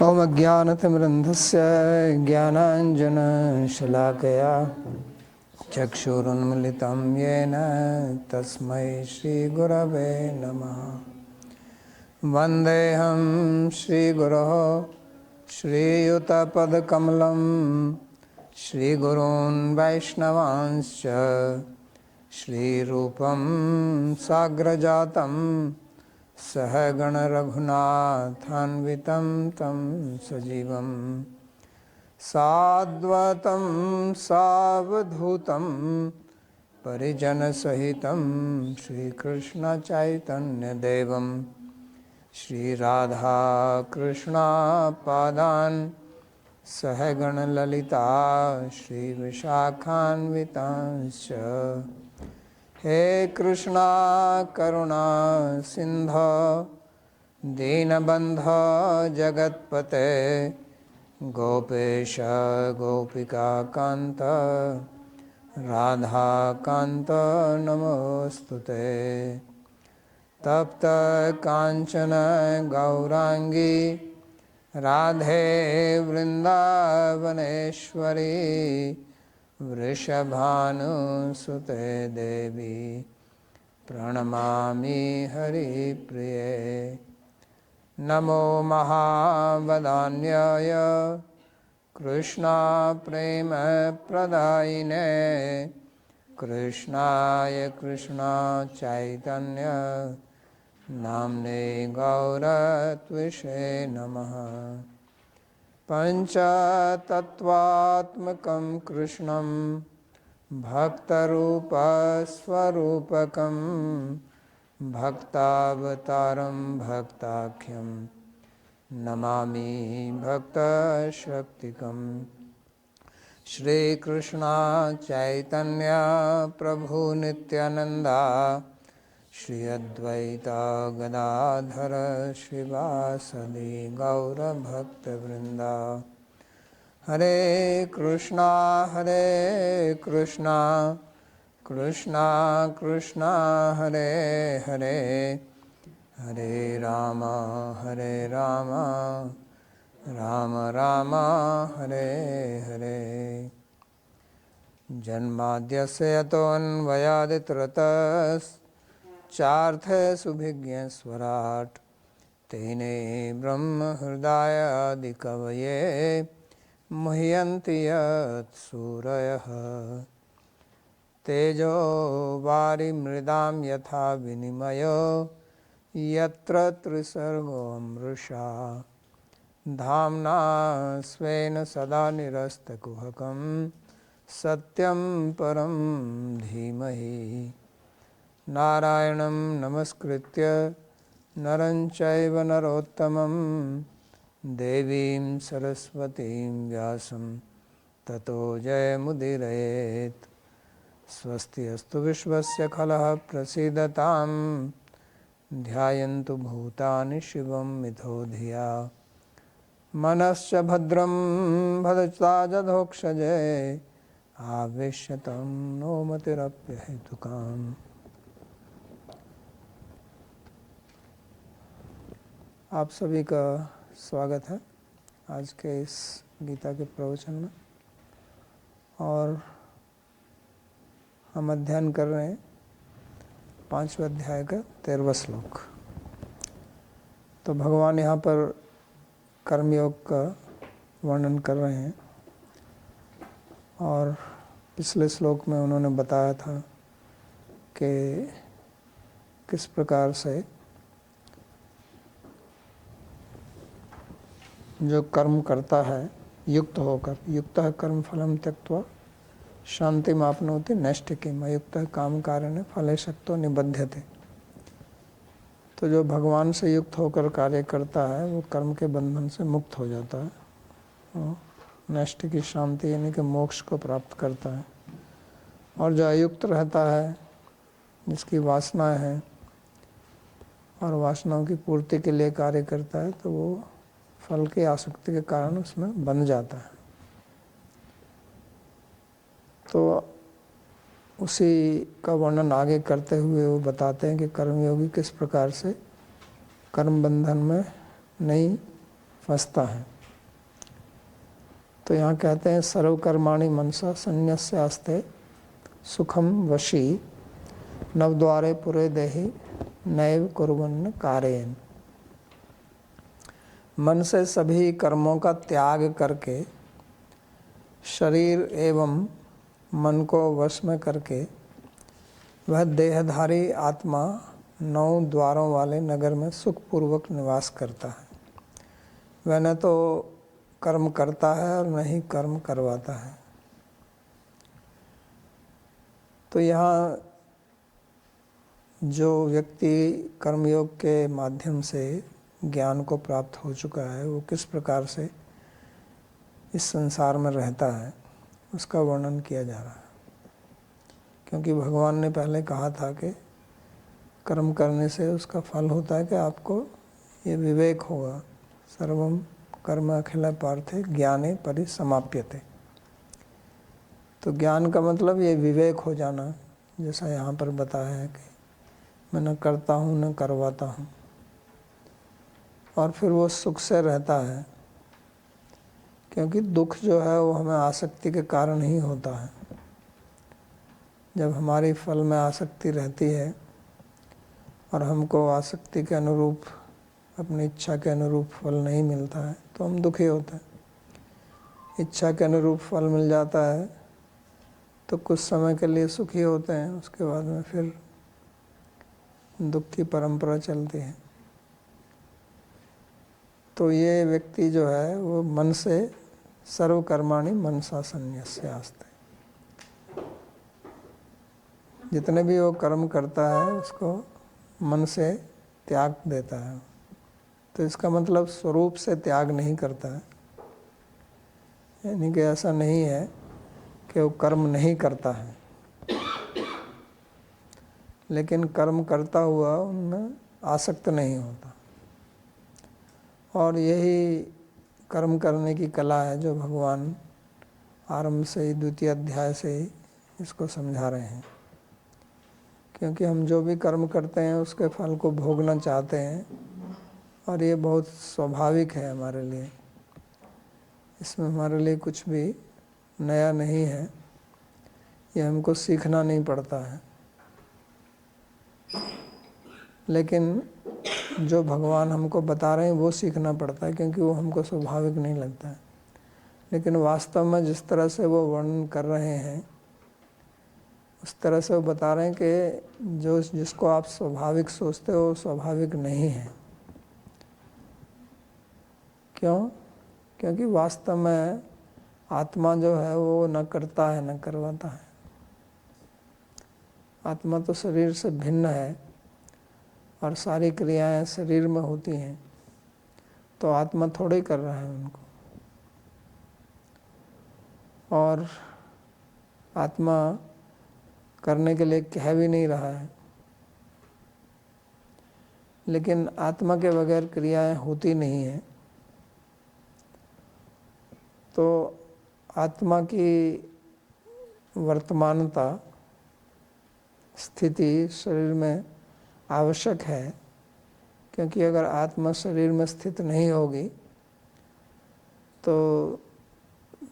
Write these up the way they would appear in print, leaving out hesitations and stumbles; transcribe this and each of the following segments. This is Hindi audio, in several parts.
ॐ अज्ञानतिमिरन्धस्य ज्ञानाञ्जनशलाकया चक्षुरुन्मिलितं येन तस्मै श्रीगुरवे नमः। वन्देऽहं श्रीगुरोः श्रीयुतपदकमलं श्रीगुरून् वैष्णवांश्च श्रीरूपं साग्रजातं सहगण रघुनाथान्वितं तं सजीवं साद्वतं सावधूतं परिजनसहितं श्रीकृष्ण चैतन्यदेवं श्रीराधा कृष्ण पादान् सहगण ललिता श्रीविशाखान्वितांश्च। हे कृष्णा करुणा सिंधो दीनबंधो जगत्पते गोपेश गोपिका कांत राधा कांत नमोस्तुते। तप्त कांचन गौरांगी राधे वृंदावनेश्वरी वृषभानुसुते देवी प्रणमामि हरिप्रिये। नमो महावदान्याय कृष्णा प्रेम प्रदायिने कृष्णाय कृष्णा चैतन्य नाम्ने गौरत्विषे नमः। पंचतत्वात्मकं कृष्णं भक्तरूपस्वरूपकं भक्तावतारं भक्ताख्यं नमामि भक्तशक्तिकं। श्रीकृष्ण चैतन्य प्रभु नित्यानंदा श्री अद्वैता गदाधर श्रीवासदि गौरभक्तवृंदा। हरे कृष्णा कृष्णा कृष्णा हरे हरे हरे राम राम राम हरे हरे। जन्माद्यस्य यतोऽन्वयादितरतश्चार्थे सुभिज्ञस्वराट् तेने ब्रह्म हृदयादिकवये मुह्यन्ति यत्सूरयः। तेजो वारिमृदां यथा विनिमयो यत्र त्रिसर्गो मृषा धाम्ना स्वेन सदा निरस्तकुहकं सत्यं परं धीमहि। नारायणं नमस्कृत्य नरं चैव नरोत्तमं देवीं सरस्वतीं व्यासं ततो जयमुदीरयेत्। स्वस्ति अस्तु विश्वस्य खलः प्रसीदतां ध्यायन्तु भूतानि शिवं मिथो धिया। मनश्च भद्रं भजताजधोक्षजे आवेश्यतं नो मतिरप्यहेतुकाम्। आप सभी का स्वागत है आज के इस गीता के प्रवचन में। और हम अध्ययन कर रहे हैं 5वें अध्याय का 13वां श्लोक। तो भगवान यहाँ पर कर्मयोग का वर्णन कर रहे हैं और पिछले श्लोक में उन्होंने बताया था कि किस प्रकार से जो कर्म करता है युक्त होकर, युक्त कर्म फलम त्यक्त्वा शांति मापनोति नैष्ठिकीम् अयुक्त काम कारेण फले शक्तो निबध्यते। तो जो भगवान से युक्त होकर कार्य करता है वो कर्म के बंधन से मुक्त हो जाता है, नैष्ठिकी शांति यानी कि मोक्ष को प्राप्त करता है। और जो अयुक्त रहता है, जिसकी वासनाएं हैं और वासनाओं की पूर्ति के लिए कार्य करता है, तो वो फल की आसक्ति के कारण उसमें बंध जाता है। तो उसी का वर्णन आगे करते हुए वो बताते हैं कि कर्मयोगी किस प्रकार से कर्म बंधन में नहीं फंसता है। तो यहाँ कहते हैं सर्वकर्माणि मनसा संन्यस्यास्ते सुखम वशी नवद्वारे पुरे देहि नैव कुर्वन्न कारयेन। मन से सभी कर्मों का त्याग करके, शरीर एवं मन को वश में करके वह देहधारी आत्मा 9 द्वारों वाले नगर में सुखपूर्वक निवास करता है। वह न तो कर्म करता है और न ही कर्म करवाता है। तो यहाँ जो व्यक्ति कर्मयोग के माध्यम से ज्ञान को प्राप्त हो चुका है, वो किस प्रकार से इस संसार में रहता है, उसका वर्णन किया जा रहा है। क्योंकि भगवान ने पहले कहा था कि कर्म करने से उसका फल होता है कि आपको ये विवेक होगा, सर्वम कर्म अखिल पार्थे ज्ञाने परिसमाप्यते। तो ज्ञान का मतलब ये विवेक हो जाना, जैसा यहाँ पर बताया है कि मैं न करता हूँ न करवाता हूँ, और फिर वो सुख से रहता है। क्योंकि दुख जो है वो हमें आसक्ति के कारण ही होता है। जब हमारी फल में आसक्ति रहती है और हमको आसक्ति के अनुरूप, अपनी इच्छा के अनुरूप फल नहीं मिलता है, तो हम दुखी होते हैं। इच्छा के अनुरूप फल मिल जाता है तो कुछ समय के लिए सुखी होते हैं, उसके बाद में फिर दुख की परंपरा चलती है। तो ये व्यक्ति जो है वो मन से सर्वकर्माणि मनसा संन्यस्यास्ते, जितने भी वो कर्म करता है उसको मन से त्याग देता है। तो इसका मतलब स्वरूप से त्याग नहीं करता है, यानी कि ऐसा नहीं है कि वो कर्म नहीं करता है, लेकिन कर्म करता हुआ उनमें आसक्त नहीं होता। और यही कर्म करने की कला है जो भगवान आरंभ से ही, द्वितीय अध्याय से ही इसको समझा रहे हैं। क्योंकि हम जो भी कर्म करते हैं उसके फल को भोगना चाहते हैं, और ये बहुत स्वाभाविक है हमारे लिए। इसमें हमारे लिए कुछ भी नया नहीं है, ये हमको सीखना नहीं पड़ता है। लेकिन जो भगवान हमको बता रहे हैं वो सीखना पड़ता है, क्योंकि वो हमको स्वाभाविक नहीं लगता है। लेकिन वास्तव में जिस तरह से वो वर्णन कर रहे हैं, उस तरह से वो बता रहे हैं कि जो जिसको आप स्वाभाविक सोचते हो वो स्वाभाविक नहीं है। क्यों? क्योंकि वास्तव में आत्मा जो है वो न करता है न करवाता है। आत्मा तो शरीर से भिन्न है और सारी क्रियाएं शरीर में होती हैं, तो आत्मा थोड़े कर रहा है उनको। और आत्मा करने के लिए कह भी नहीं रहा है, लेकिन आत्मा के बगैर क्रियाएं होती नहीं हैं। तो आत्मा की वर्तमानता स्थिति शरीर में आवश्यक है, क्योंकि अगर आत्मा शरीर में स्थित नहीं होगी तो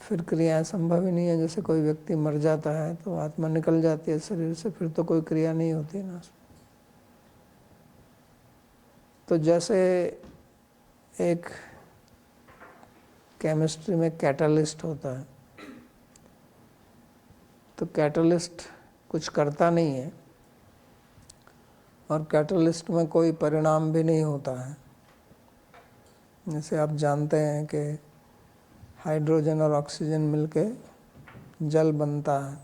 फिर क्रियाएं संभव ही नहीं है। जैसे कोई व्यक्ति मर जाता है तो आत्मा निकल जाती है शरीर से, फिर तो कोई क्रिया नहीं होती ना। तो जैसे एक केमिस्ट्री में कैटलिस्ट होता है, तो कैटलिस्ट कुछ करता नहीं है और कैटलिस्ट में कोई परिणाम भी नहीं होता है। जैसे आप जानते हैं कि हाइड्रोजन और ऑक्सीजन मिलके जल बनता है,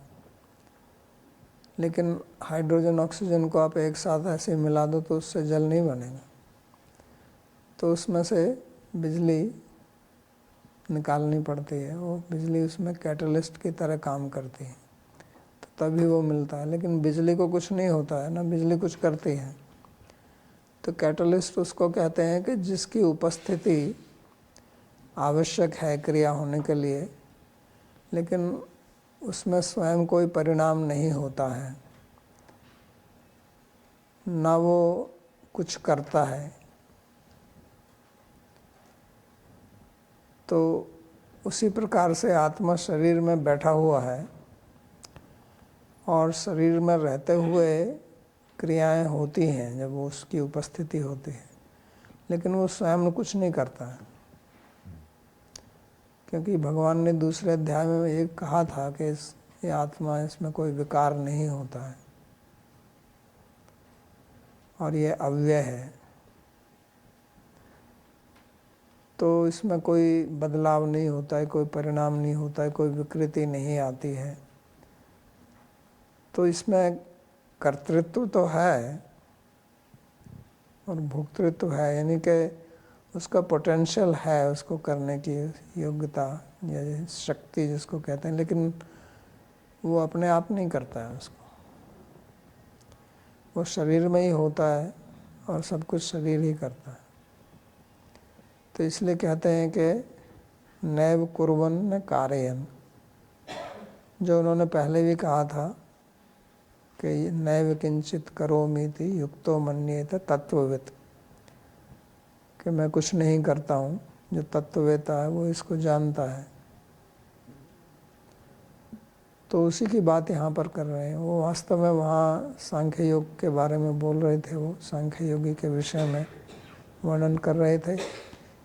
लेकिन हाइड्रोजन ऑक्सीजन को आप एक साथ ऐसे मिला दो तो उससे जल नहीं बनेगा। तो उसमें से बिजली निकालनी पड़ती है, वो बिजली उसमें कैटलिस्ट की तरह काम करती है, तो तभी वो मिलता है। लेकिन बिजली को कुछ नहीं होता है ना, बिजली कुछ करती है। तो कैटलिस्ट उसको कहते हैं कि जिसकी उपस्थिति आवश्यक है क्रिया होने के लिए, लेकिन उसमें स्वयं कोई परिणाम नहीं होता है, ना वो कुछ करता है। तो उसी प्रकार से आत्मा शरीर में बैठा हुआ है और शरीर में रहते हुए क्रियाएं होती हैं जब वो उसकी उपस्थिति होती है, लेकिन वो स्वयं कुछ नहीं करता है, क्योंकि भगवान ने दूसरे अध्याय में ये कहा था कि ये आत्मा, इसमें कोई विकार नहीं होता है और ये अव्यय है, तो इसमें कोई बदलाव नहीं होता है, कोई परिणाम नहीं होता है, कोई विकृति नहीं आती है। तो इसमें कर्तृत्व तो है और भोक्तृत्व है, यानी कि उसका पोटेंशियल है, उसको करने की योग्यता या शक्ति जिसको कहते हैं, लेकिन वो अपने आप नहीं करता है उसको। वो शरीर में ही होता है और सब कुछ शरीर ही करता है। तो इसलिए कहते हैं कि नैव कुर्वन् न कारयन्, जो उन्होंने पहले भी कहा था कि नैव किंचित करोमीति युक्तो मन्येत तत्ववित्, कि मैं कुछ नहीं करता हूँ, जो तत्ववेता है वो इसको जानता है। तो उसी की बात यहाँ पर कर रहे हैं। वो वास्तव में वहाँ सांख्य योग के बारे में बोल रहे थे, वो सांख्य योगी के विषय में वर्णन कर रहे थे।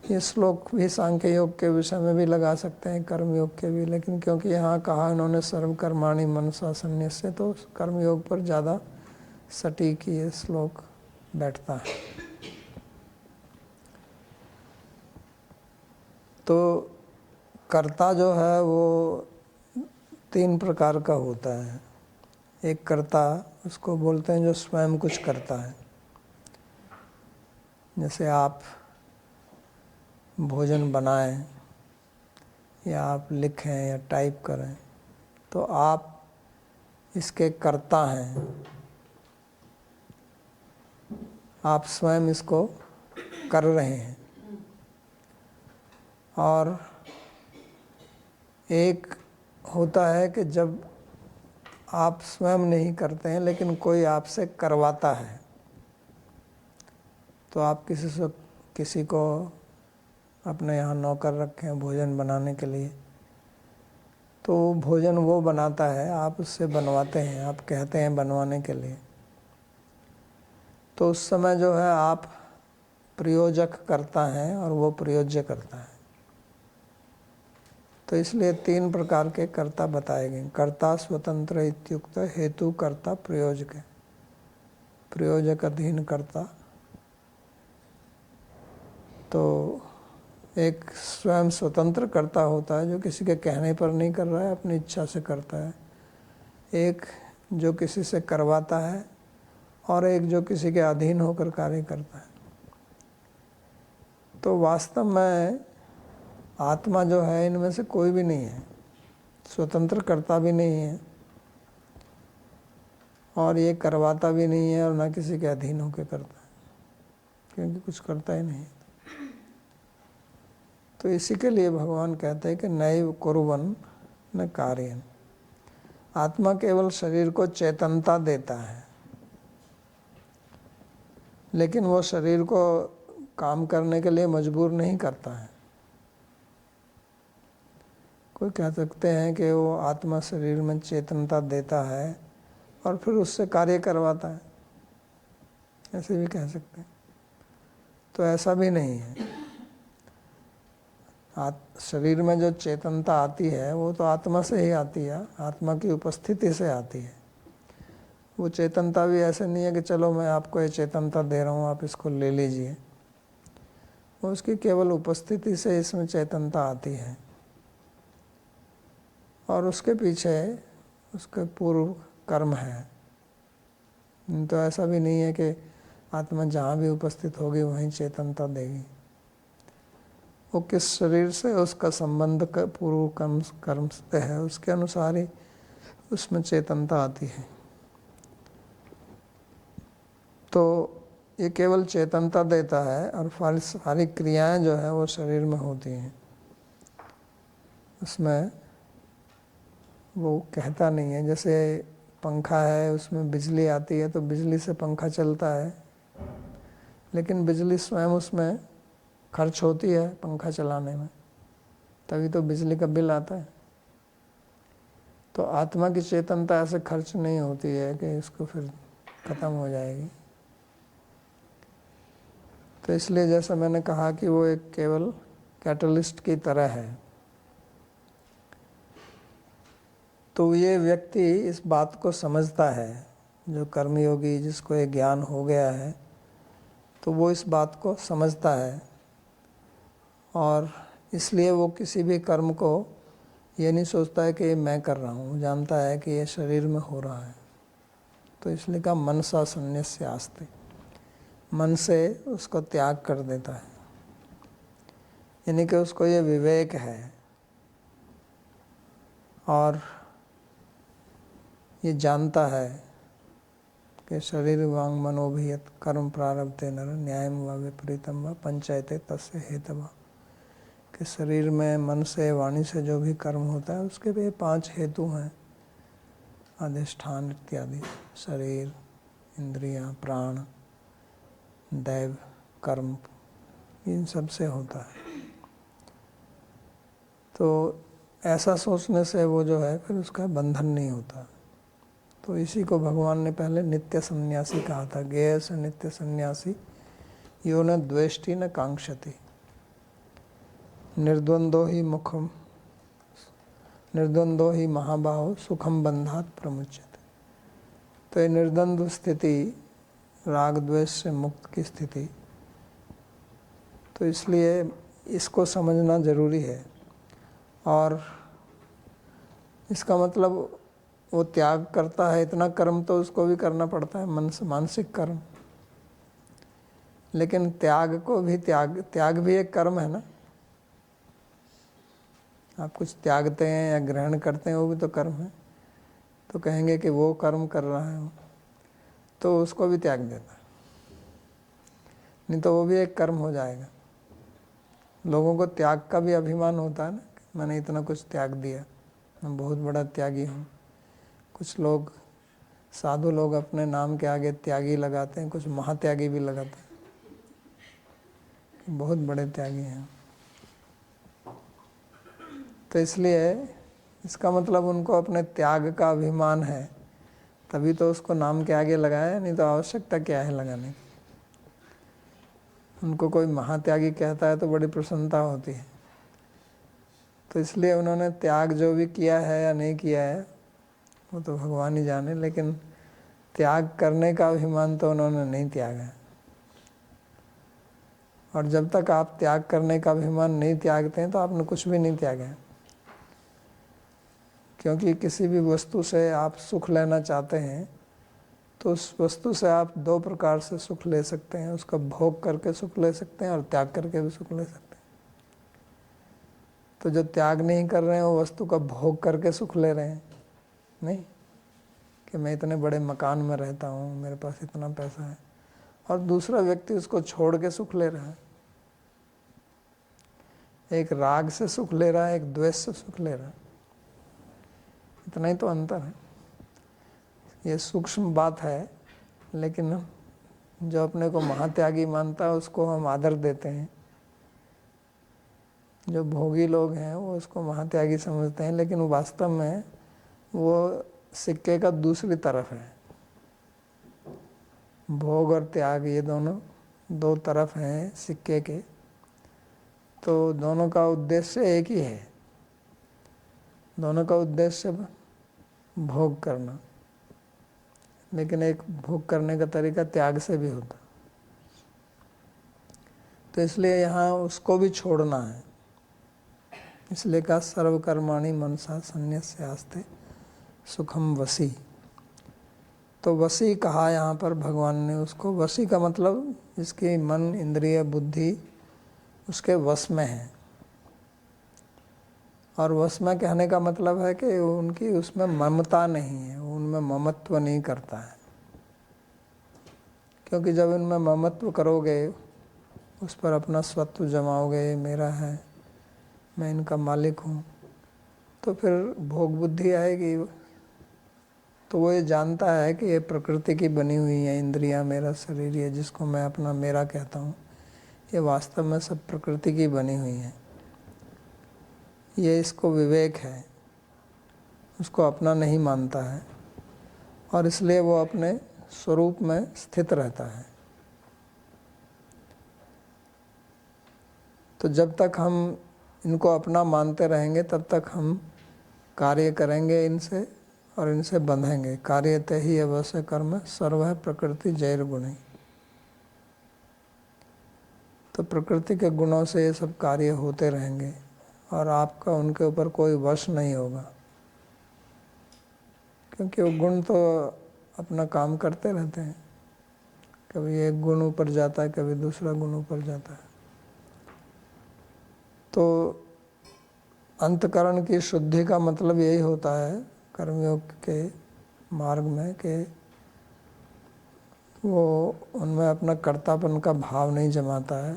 ये श्लोक भी सांख्य योग के विषय में भी लगा सकते हैं, कर्म योग के भी, लेकिन क्योंकि यहाँ कहा इन्होंने सर्वकर्माणि मनसा संन्यस्य, तो कर्म योग पर ज़्यादा सटीक ये श्लोक बैठता है। तो कर्ता जो है वो 3 प्रकार का होता है। एक कर्ता उसको बोलते हैं जो स्वयं कुछ करता है, जैसे आप भोजन बनाएं या आप लिखें या टाइप करें, तो आप इसके कर्ता हैं, आप स्वयं इसको कर रहे हैं। और एक होता है कि जब आप स्वयं नहीं करते हैं लेकिन कोई आपसे करवाता है, तो आप किसी को अपने यहाँ नौकर रखे हैं भोजन बनाने के लिए, तो भोजन वो बनाता है, आप उससे बनवाते हैं, आप कहते हैं बनवाने के लिए। तो उस समय जो है आप प्रयोजक करता है और वो प्रयोज्य करता है। तो इसलिए 3 प्रकार के कर्ता बताए गए। कर्ता स्वतंत्र इत्युक्त हेतु कर्ता प्रयोजक, प्रयोजक अधीन कर्ता। तो एक स्वयं स्वतंत्र कर्ता होता है जो किसी के कहने पर नहीं कर रहा है, अपनी इच्छा से करता है। एक जो किसी से करवाता है और एक जो किसी के अधीन होकर कार्य करता है। तो वास्तव में आत्मा जो है इनमें से कोई भी नहीं है, स्वतंत्र कर्ता भी नहीं है और ये करवाता भी नहीं है और ना किसी के अधीन होकर करता है, क्योंकि कुछ करता ही नहीं। तो इसी के लिए भगवान कहते हैं कि नैव कुर्वन् न कारयन्। आत्मा केवल शरीर को चेतनता देता है, लेकिन वो शरीर को काम करने के लिए मजबूर नहीं करता है। कोई कह सकते हैं कि वो आत्मा शरीर में चेतनता देता है और फिर उससे कार्य करवाता है, ऐसे भी कह सकते हैं। तो ऐसा भी नहीं है। शरीर में जो चेतनता आती है वो तो आत्मा से ही आती है, आत्मा की उपस्थिति से आती है। वो चेतनता भी ऐसे नहीं है कि चलो मैं आपको ये चेतनता दे रहा हूँ, आप इसको ले लीजिए। वो उसकी केवल उपस्थिति से इसमें चेतनता आती है और उसके पीछे उसके पूर्व कर्म है। तो ऐसा भी नहीं है कि आत्मा जहाँ भी उपस्थित होगी वहीं चेतनता देगी। वो किस शरीर से उसका संबंध का पूर्व कर्म से है, उसके अनुसार ही उसमें चेतनता आती है। तो ये केवल चेतनता देता है और सारी क्रियाएं जो है वो शरीर में होती हैं, उसमें वो कहता नहीं है। जैसे पंखा है, उसमें बिजली आती है तो बिजली से पंखा चलता है, लेकिन बिजली स्वयं उसमें खर्च होती है पंखा चलाने में, तभी तो बिजली का बिल आता है। तो आत्मा की चेतनता ऐसे खर्च नहीं होती है कि इसको फिर खत्म हो जाएगी। तो इसलिए जैसा मैंने कहा कि वो एक केवल कैटलिस्ट की तरह है। तो ये व्यक्ति इस बात को समझता है, जो कर्मयोगी जिसको ये ज्ञान हो गया है, तो वो इस बात को समझता है और इसलिए वो किसी भी कर्म को ये नहीं सोचता है कि ये मैं कर रहा हूँ, जानता है कि ये शरीर में हो रहा है। तो इसलिए कहा मनसा संन्यस्य आस्ते, मन से उसको त्याग कर देता है, यानी कि उसको ये विवेक है और ये जानता है कि शरीर वांग मनोभियत कर्म प्रारब्धे नर न्यायम व विपरीतम व पंचायते तस्य हेतवा, कि शरीर में मन से वाणी से जो भी कर्म होता है उसके भी 5 हेतु हैं, अधिष्ठान इत्यादि, शरीर, इंद्रियां, प्राण, दैव, कर्म, इन सब से होता है। तो ऐसा सोचने से वो जो है फिर उसका बंधन नहीं होता। तो इसी को भगवान ने पहले नित्य सन्यासी कहा था, ज्ञेय से नित्य सन्यासी यो न द्वेष्टि न कांक्षति, निर्द्वंदो ही मुखम निर्द्वंदो ही महाबाहो सुखम बंधात प्रमुच्यते। तो ये निर्द्वंद स्थिति, राग द्वेष से मुक्त की स्थिति, तो इसलिए इसको समझना जरूरी है। और इसका मतलब वो त्याग करता है, इतना कर्म तो उसको भी करना पड़ता है, मन से मानसिक कर्म, लेकिन त्याग को भी त्याग भी एक कर्म है ना। आप कुछ त्यागते हैं या ग्रहण करते हैं, वो भी तो कर्म है। तो कहेंगे कि वो कर्म कर रहा है तो उसको भी त्याग देना, नहीं तो वो भी एक कर्म हो जाएगा। लोगों को त्याग का भी अभिमान होता है ना, मैंने इतना कुछ त्याग दिया, मैं बहुत बड़ा त्यागी हूँ। कुछ लोग, साधु लोग अपने नाम के आगे त्यागी लगाते हैं, कुछ महात्यागी भी लगाते हैं, बहुत बड़े त्यागी हैं। तो इसलिए इसका मतलब उनको अपने त्याग का अभिमान है, तभी तो उसको नाम के आगे लगाया, नहीं तो आवश्यकता क्या है लगाने की। उनको कोई महात्यागी कहता है तो बड़ी प्रसन्नता होती है। तो इसलिए उन्होंने त्याग जो भी किया है या नहीं किया है वो तो भगवान ही जाने, लेकिन त्याग करने का अभिमान तो उन्होंने नहीं त्यागा। और जब तक आप त्याग करने का अभिमान नहीं त्यागते हैं तो आपने कुछ भी नहीं त्यागा। क्योंकि किसी भी वस्तु से आप सुख लेना चाहते हैं तो उस वस्तु से आप 2 प्रकार से सुख ले सकते हैं, उसका भोग करके सुख ले सकते हैं और त्याग करके भी सुख ले सकते हैं। तो जो त्याग नहीं कर रहे हैं वो वस्तु का भोग करके सुख ले रहे हैं, नहीं कि मैं इतने बड़े मकान में रहता हूँ, मेरे पास इतना पैसा है, और दूसरा व्यक्ति उसको छोड़ के सुख ले रहा है। एक राग से सुख ले रहा है, एक द्वेष से सुख ले रहा है, इतना ही तो अंतर है। ये सूक्ष्म बात है, लेकिन जो अपने को महात्यागी मानता है उसको हम आदर देते हैं। जो भोगी लोग हैं वो उसको महात्यागी समझते हैं, लेकिन वास्तव में वो सिक्के का दूसरी तरफ है। भोग और त्याग ये दोनों 2 तरफ हैं सिक्के के, तो दोनों का उद्देश्य एक ही है। दोनों का उद्देश्य भोग करना, लेकिन एक भोग करने का तरीका त्याग से भी होता। तो इसलिए यहाँ उसको भी छोड़ना है, इसलिए कहा सर्वकर्माणि मनसा संन्यस्य आस्ते सुखम वसी। तो वसी कहा यहाँ पर भगवान ने उसको। वसी का मतलब जिसकी मन, इंद्रिय, बुद्धि उसके वश में है। और वश में कहने का मतलब है कि उनकी उसमें ममता नहीं है, उनमें ममत्व नहीं करता है। क्योंकि जब इनमें ममत्व करोगे, उस पर अपना स्वत्व जमाओगे, मेरा है, मैं इनका मालिक हूँ, तो फिर भोग बुद्धि आएगी। तो वो ये जानता है कि ये प्रकृति की बनी हुई है इंद्रियां, मेरा शरीर, ये जिसको मैं अपना मेरा कहता हूँ, ये वास्तव में सब प्रकृति की बनी हुई है। ये इसको विवेक है, उसको अपना नहीं मानता है और इसलिए वो अपने स्वरूप में स्थित रहता है। तो जब तक हम इनको अपना मानते रहेंगे तब तक हम कार्य करेंगे इनसे और इनसे बंधेंगे। कार्यते ही अवश्य कर्म सर्व प्रकृति जैर गुणी। तो प्रकृति के गुणों से ये सब कार्य होते रहेंगे और आपका उनके ऊपर कोई वश नहीं होगा, क्योंकि वो गुण तो अपना काम करते रहते हैं। कभी एक गुण ऊपर जाता है, कभी दूसरा गुण ऊपर जाता है। तो अंतकरण की शुद्धि का मतलब यही होता है कर्मयोग के मार्ग में कि वो उनमें अपना कर्तापन का भाव नहीं जमाता है,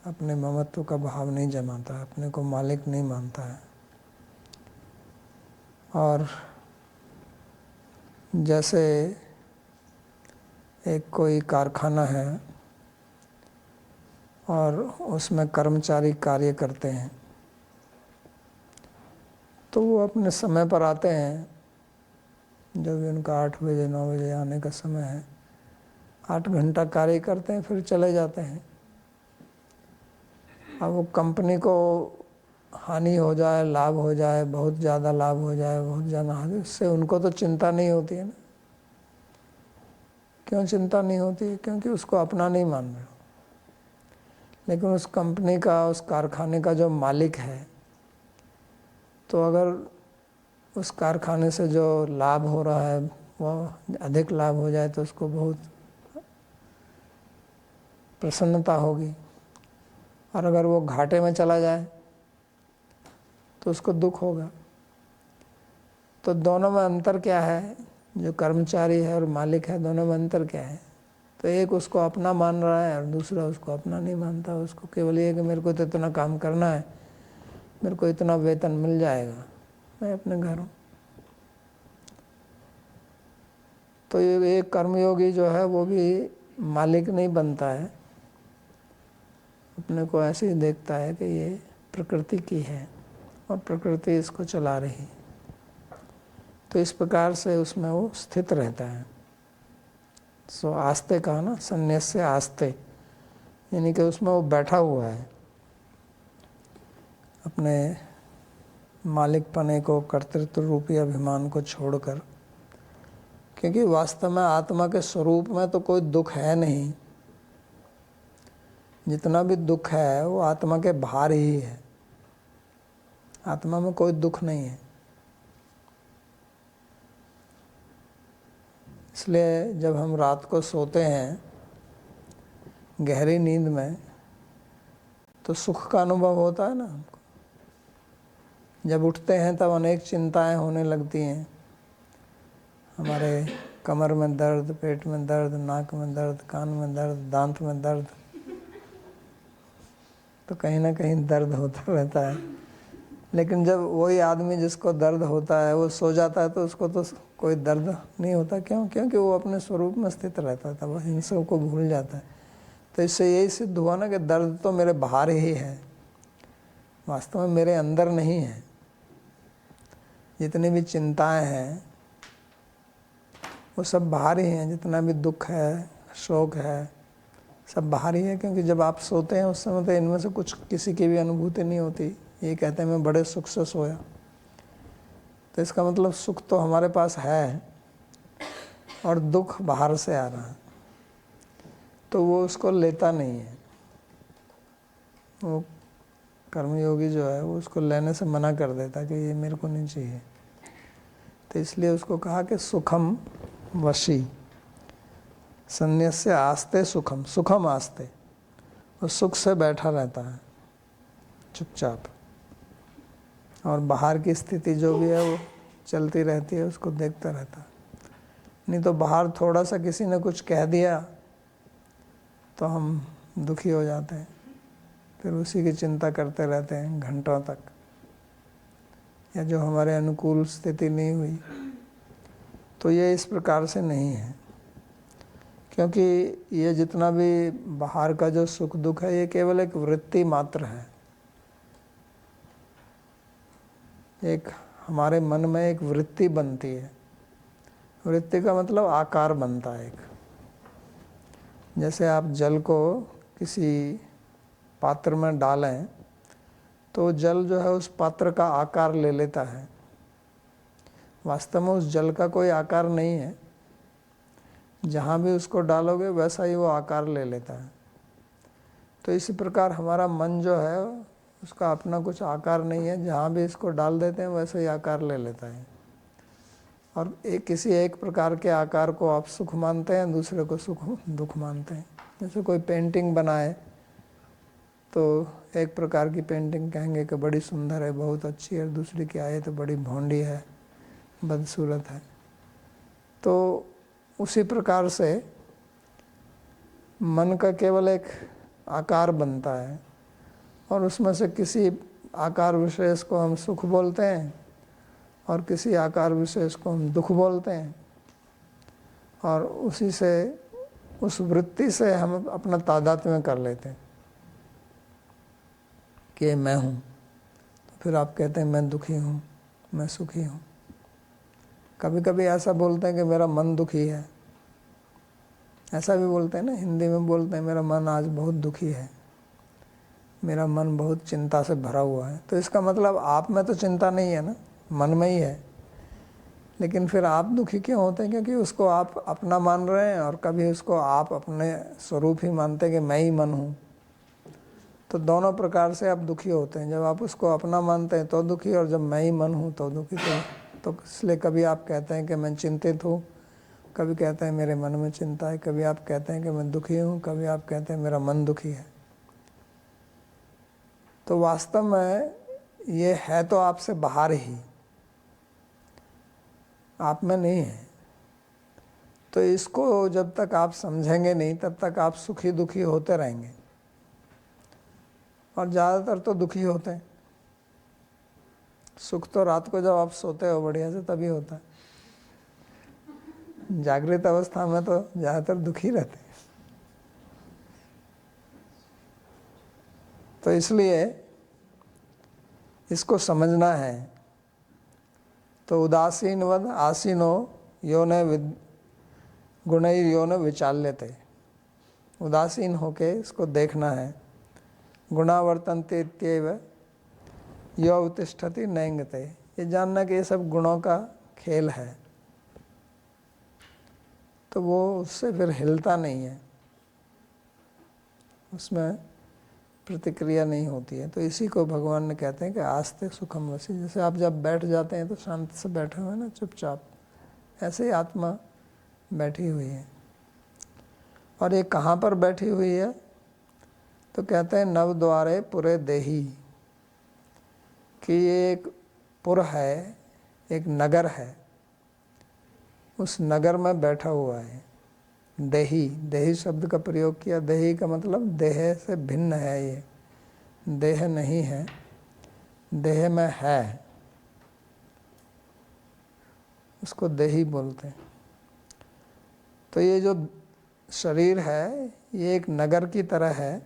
अपने ममत्व का भाव नहीं जमाता है, अपने को मालिक नहीं मानता है। और जैसे एक कोई कारखाना है और उसमें कर्मचारी कार्य करते हैं, तो वो अपने समय पर आते हैं, जब भी उनका 8 बजे 9 बजे आने का समय है, 8 घंटा कार्य करते हैं, फिर चले जाते हैं। अब वो कंपनी को हानि हो जाए, लाभ हो जाए, बहुत ज़्यादा लाभ हो जाए, बहुत ज़्यादा हानि, उससे उनको तो चिंता नहीं होती है ना। क्यों चिंता नहीं होती? क्योंकि उसको अपना नहीं मान रहे हो। लेकिन उस कंपनी का, उस कारखाने का जो मालिक है, तो अगर उस कारखाने से जो लाभ हो रहा है वो अधिक लाभ हो जाए तो उसको बहुत प्रसन्नता होगी, और अगर वो घाटे में चला जाए तो उसको दुख होगा। तो दोनों में अंतर क्या है? जो कर्मचारी है और मालिक है, दोनों में अंतर क्या है? तो एक उसको अपना मान रहा है और दूसरा उसको अपना नहीं मानता। उसको केवल ये कि मेरे को तो इतना काम करना है, मेरे को इतना वेतन मिल जाएगा, मैं अपने घर हूँ। तो ये एक कर्मयोगी जो है वो भी मालिक नहीं बनता है, अपने को ऐसे ही देखता है कि ये प्रकृति की है और प्रकृति इसको चला रही। तो इस प्रकार से उसमें वो स्थित रहता है। सो आस्ते कहा ना, संन्यास्य आस्ते, यानी कि उसमें वो बैठा हुआ है अपने मालिक पने को, कर्तृत्व रूपी अभिमान को छोड़कर। क्योंकि वास्तव में आत्मा के स्वरूप में तो कोई दुख है नहीं। जितना भी दुख है वो आत्मा के भार ही है, आत्मा में कोई दुख नहीं है। इसलिए जब हम रात को सोते हैं गहरी नींद में, तो सुख का अनुभव होता है ना हमको। जब उठते हैं तब अनेक चिंताएं होने लगती हैं, हमारे कमर में दर्द, पेट में दर्द, नाक में दर्द, कान में दर्द, दांत में दर्द, तो कहीं ना कहीं दर्द होता रहता है। लेकिन जब वही आदमी जिसको दर्द होता है वो सो जाता है तो उसको तो कोई दर्द नहीं होता। क्यों? क्योंकि वो अपने स्वरूप में स्थित रहता था, वह इन सब को भूल जाता है। तो इससे यही सिद्ध हुआ ना कि दर्द तो मेरे बाहर ही है, वास्तव में मेरे अंदर नहीं है। जितनी भी चिंताएं हैं वो सब बाहर ही हैं, जितना भी दुख है, शोक है, सब बाहर ही है। क्योंकि जब आप सोते हैं उस समय तो इनमें से कुछ किसी की भी अनुभूति नहीं होती। ये कहते हैं मैं बड़े सुख से सोया, तो इसका मतलब सुख तो हमारे पास है और दुख बाहर से आ रहा है, तो वो उसको लेता नहीं है। वो कर्मयोगी जो है वो उसको लेने से मना कर देता कि ये मेरे को नहीं चाहिए। तो इसलिए उसको कहा कि सुखम वशी, संन्यास्य आस्ते सुखम, सुखम आस्ते, वो सुख से बैठा रहता है चुपचाप, और बाहर की स्थिति जो भी है वो चलती रहती है, उसको देखता रहता है। नहीं तो बाहर थोड़ा सा किसी ने कुछ कह दिया तो हम दुखी हो जाते हैं, फिर उसी की चिंता करते रहते हैं घंटों तक, या जो हमारे अनुकूल स्थिति नहीं हुई। तो ये इस प्रकार से नहीं है, क्योंकि ये जितना भी बाहर का जो सुख दुख है ये केवल एक वृत्ति मात्र है। एक हमारे मन में एक वृत्ति बनती है। वृत्ति का मतलब आकार बनता है एक। जैसे आप जल को किसी पात्र में डालें तो जल जो है उस पात्र का आकार ले लेता है। वास्तव में उस जल का कोई आकार नहीं है, जहाँ भी उसको डालोगे वैसा ही वो आकार ले लेता है। तो इसी प्रकार हमारा मन जो है उसका अपना कुछ आकार नहीं है, जहाँ भी इसको डाल देते हैं वैसा ही आकार ले लेता है। और किसी एक प्रकार के आकार को आप सुख मानते हैं, दूसरे को सुख दुख मानते हैं। जैसे कोई पेंटिंग बनाए तो एक प्रकार की पेंटिंग कहेंगे कि बड़ी सुंदर है, बहुत अच्छी है, दूसरी की आए तो बड़ी भोंडी है, बदसूरत है। तो उसी प्रकार से मन का केवल एक आकार बनता है और उसमें से किसी आकार विशेष को हम सुख बोलते हैं और किसी आकार विशेष को हम दुख बोलते हैं। और उसी से, उस वृत्ति से हम अपना तादात्म्य कर लेते हैं कि मैं हूँ। तो फिर आप कहते हैं मैं दुखी हूँ, मैं सुखी हूँ। कभी कभी ऐसा बोलते हैं कि मेरा मन दुखी है, ऐसा भी बोलते हैं ना, हिंदी में बोलते हैं मेरा मन आज बहुत दुखी है, मेरा मन बहुत चिंता से भरा हुआ है। तो इसका मतलब आप में तो चिंता नहीं है ना, मन में ही है। लेकिन फिर आप दुखी क्यों होते हैं? क्योंकि उसको आप अपना मान रहे हैं और कभी उसको आप अपने स्वरूप ही मानते हैं कि मैं ही मन हूँ। तो दोनों प्रकार से आप दुखी होते हैं। जब आप उसको अपना मानते हैं तो दुखी, और जब मैं ही मन हूँ तो दुखी। तो इसलिए कभी आप कहते हैं कि मैं चिंतित हूँ, कभी कहते हैं मेरे मन में चिंता है, कभी आप कहते हैं कि मैं दुखी हूँ, कभी आप कहते हैं मेरा मन दुखी है। तो वास्तव में ये है तो आपसे बाहर ही, आप में नहीं है। तो इसको जब तक आप समझेंगे नहीं तब तक आप सुखी दुखी होते रहेंगे, और ज़्यादातर तो दुखी होते हैं। सुख तो रात को जब आप सोते हो बढ़िया से तभी होता है, जागृत अवस्था में तो ज़्यादातर दुखी रहते हैं। तो इसलिए इसको समझना है। तो उदासीनवद आसीनो यो न गुणैर यो न विचाल्यते, उदासीन होके इसको देखना है। गुणावर्तन्ते इत्येव यो अवतिष्ठति नैंगते, ये जानना कि ये सब गुणों का खेल है। तो वो उससे फिर हिलता नहीं है, उसमें प्रतिक्रिया नहीं होती है। तो इसी को भगवान ने कहते हैं कि आस्ते सुखम वसी। जैसे आप जब बैठ जाते हैं तो शांति से बैठे हुए ना, चुपचाप, ऐसे ही आत्मा बैठी हुई है। और ये कहाँ पर बैठी हुई है? तो कहते हैं नव द्वारे पुरे देही, कि ये एक पुर है, एक नगर है, उस नगर में बैठा हुआ है। देही, देही शब्द का प्रयोग किया। देही का मतलब देह से भिन्न है, ये देह नहीं है, देह में है, उसको देही बोलते हैं। तो ये जो शरीर है ये एक नगर की तरह है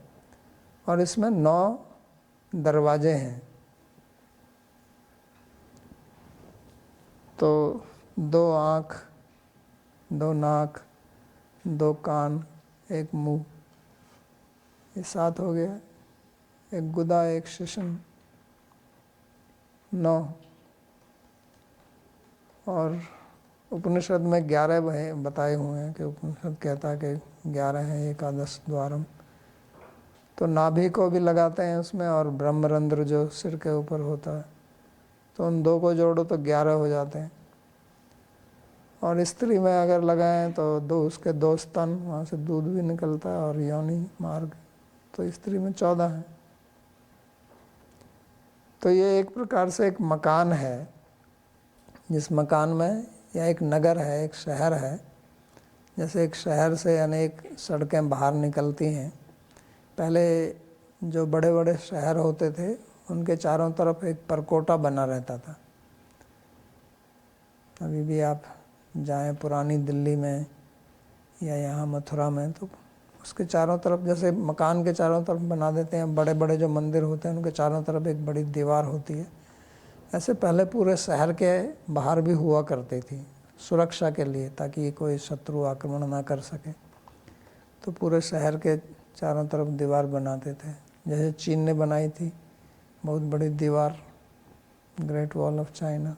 और इसमें 9 दरवाजे हैं। तो 2 आँख, 2 नाक, 2 कान, 1 मुंह, ये 7 हो गया। 1 गुदा, 1 शिशन, 9। और उपनिषद में 11 बताए हुए हैं कि उपनिषद कहता है कि 11 है एकादश द्वारम। तो नाभि को भी लगाते हैं उसमें, और ब्रह्मरंध्र जो सिर के ऊपर होता है, तो उन 2 को जोड़ो तो 11 हो जाते हैं। और स्त्री में अगर लगाएं तो उसके 2 स्तन, वहाँ से दूध भी निकलता है, और योनि मार्ग, तो स्त्री में 14 है। तो ये एक प्रकार से एक मकान है, जिस मकान में, या एक नगर है, एक शहर है। जैसे एक शहर से अनेक सड़कें बाहर निकलती हैं। पहले जो बड़े बड़े शहर होते थे उनके चारों तरफ एक परकोटा बना रहता था। अभी भी आप जाएं पुरानी दिल्ली में या यहाँ मथुरा में, तो उसके चारों तरफ, जैसे मकान के चारों तरफ बना देते हैं, बड़े बड़े जो मंदिर होते हैं उनके चारों तरफ एक बड़ी दीवार होती है, ऐसे पहले पूरे शहर के बाहर भी हुआ करती थी सुरक्षा के लिए, ताकि कोई शत्रु आक्रमण ना कर सके। तो पूरे शहर के चारों तरफ दीवार बनाते थे, जैसे चीन ने बनाई थी बहुत बड़ी दीवार, ग्रेट वॉल ऑफ चाइना,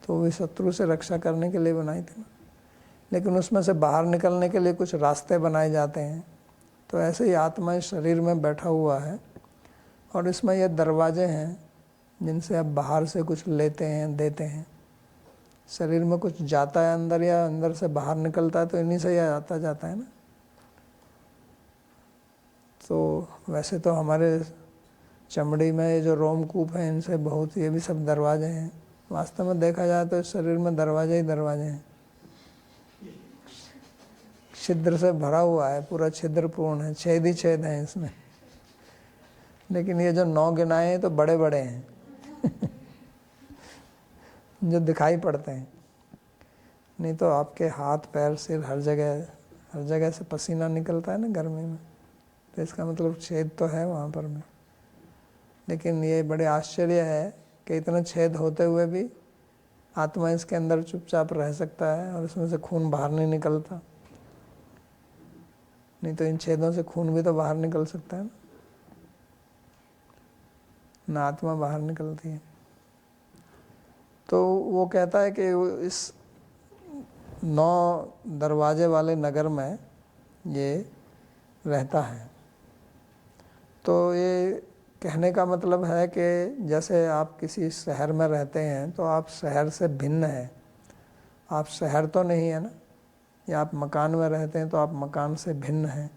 तो वो शत्रु से रक्षा करने के लिए बनाई थी ना। लेकिन उसमें से बाहर निकलने के लिए कुछ रास्ते बनाए जाते हैं। तो ऐसे ही आत्मा इस शरीर में बैठा हुआ है और इसमें ये दरवाजे हैं जिनसे आप बाहर से कुछ लेते हैं, देते हैं। शरीर में कुछ जाता है अंदर या अंदर से बाहर निकलता है तो इन्हीं से यह आता जाता है ना। तो वैसे तो हमारे चमड़ी में ये जो रोमकूप है इनसे बहुत, ये भी सब दरवाजे हैं। वास्तव में देखा जाए तो इस शरीर में दरवाजे ही दरवाजे हैं, छिद्र से भरा हुआ है, पूरा छिद्रपूर्ण है, छेद ही छेद हैं इसमें। लेकिन ये जो 9 गिनाए हैं तो बड़े बड़े हैं जो दिखाई पड़ते हैं। नहीं तो आपके हाथ पैर सिर हर जगह से पसीना निकलता है ना गर्मी में, तो इसका मतलब छेद तो है वहाँ पर में। लेकिन ये बड़े आश्चर्य है कि इतने छेद होते हुए भी आत्मा इसके अंदर चुपचाप रह सकता है और इसमें से खून बाहर नहीं निकलता। नहीं तो इन छेदों से खून भी तो बाहर निकल सकता है ना आत्मा बाहर निकलती है। तो वो कहता है कि इस 9 दरवाजे वाले नगर में ये रहता है। तो ये कहने का मतलब है कि जैसे आप किसी शहर में रहते हैं तो आप शहर से भिन्न हैं, आप शहर तो नहीं है ना। या आप मकान में रहते हैं तो आप मकान से भिन्न हैं,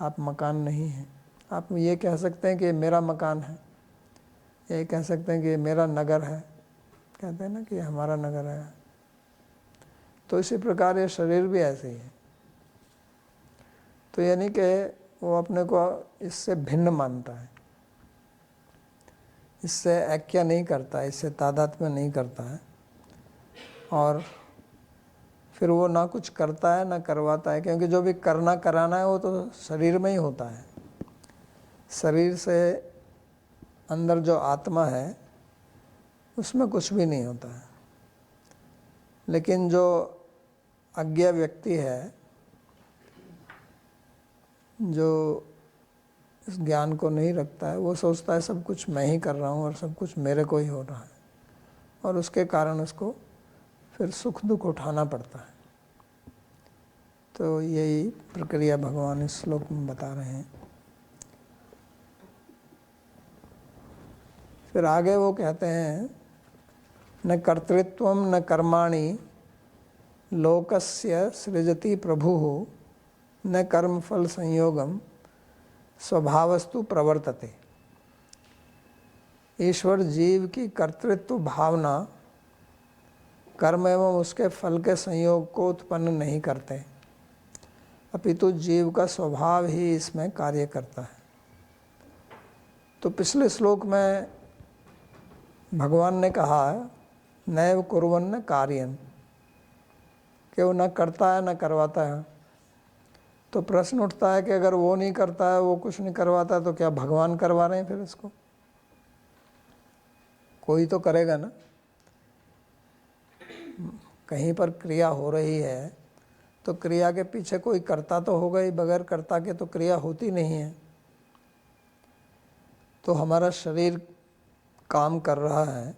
आप मकान नहीं हैं। आप ये कह सकते हैं कि ये मेरा मकान है, ये कह सकते हैं कि ये मेरा नगर है, कहते हैं ना कि हमारा नगर है। तो इसी प्रकार ये शरीर भी ऐसे ही है। तो यानी कि वो अपने को इससे भिन्न मानता है, इससे ऐक्य नहीं करता है, इससे तादात्म्य नहीं करता है। और फिर वो ना कुछ करता है ना करवाता है, क्योंकि जो भी करना कराना है वो तो शरीर में ही होता है। शरीर से अंदर जो आत्मा है उसमें कुछ भी नहीं होता है। लेकिन जो अज्ञ व्यक्ति है, जो इस ज्ञान को नहीं रखता है, वो सोचता है सब कुछ मैं ही कर रहा हूँ और सब कुछ मेरे को ही हो रहा है, और उसके कारण उसको फिर सुख दुख उठाना पड़ता है। तो यही प्रक्रिया भगवान इस श्लोक में बता रहे हैं। फिर आगे वो कहते हैं, न कर्तृत्वं न कर्माणि लोकस्य सृजति प्रभुः न कर्म फल संयोगम स्वभावस्तु प्रवर्तते। ईश्वर जीव की कर्तृत्व भावना कर्म एवं उसके फल के संयोग को उत्पन्न नहीं करते, अपितु जीव का स्वभाव ही इसमें कार्य करता है। तो पिछले श्लोक में भगवान ने कहा नैव कुर्वन्न कार्यन, कि वो न करता है न करवाता है। तो प्रश्न उठता है कि अगर वो नहीं करता है, वो कुछ नहीं करवाता, तो क्या भगवान करवा रहे हैं फिर इसको? कोई तो करेगा ना। कहीं पर क्रिया हो रही है तो क्रिया के पीछे कोई करता तो होगा ही, बगैर कर्ता के तो क्रिया होती नहीं है। तो हमारा शरीर काम कर रहा है,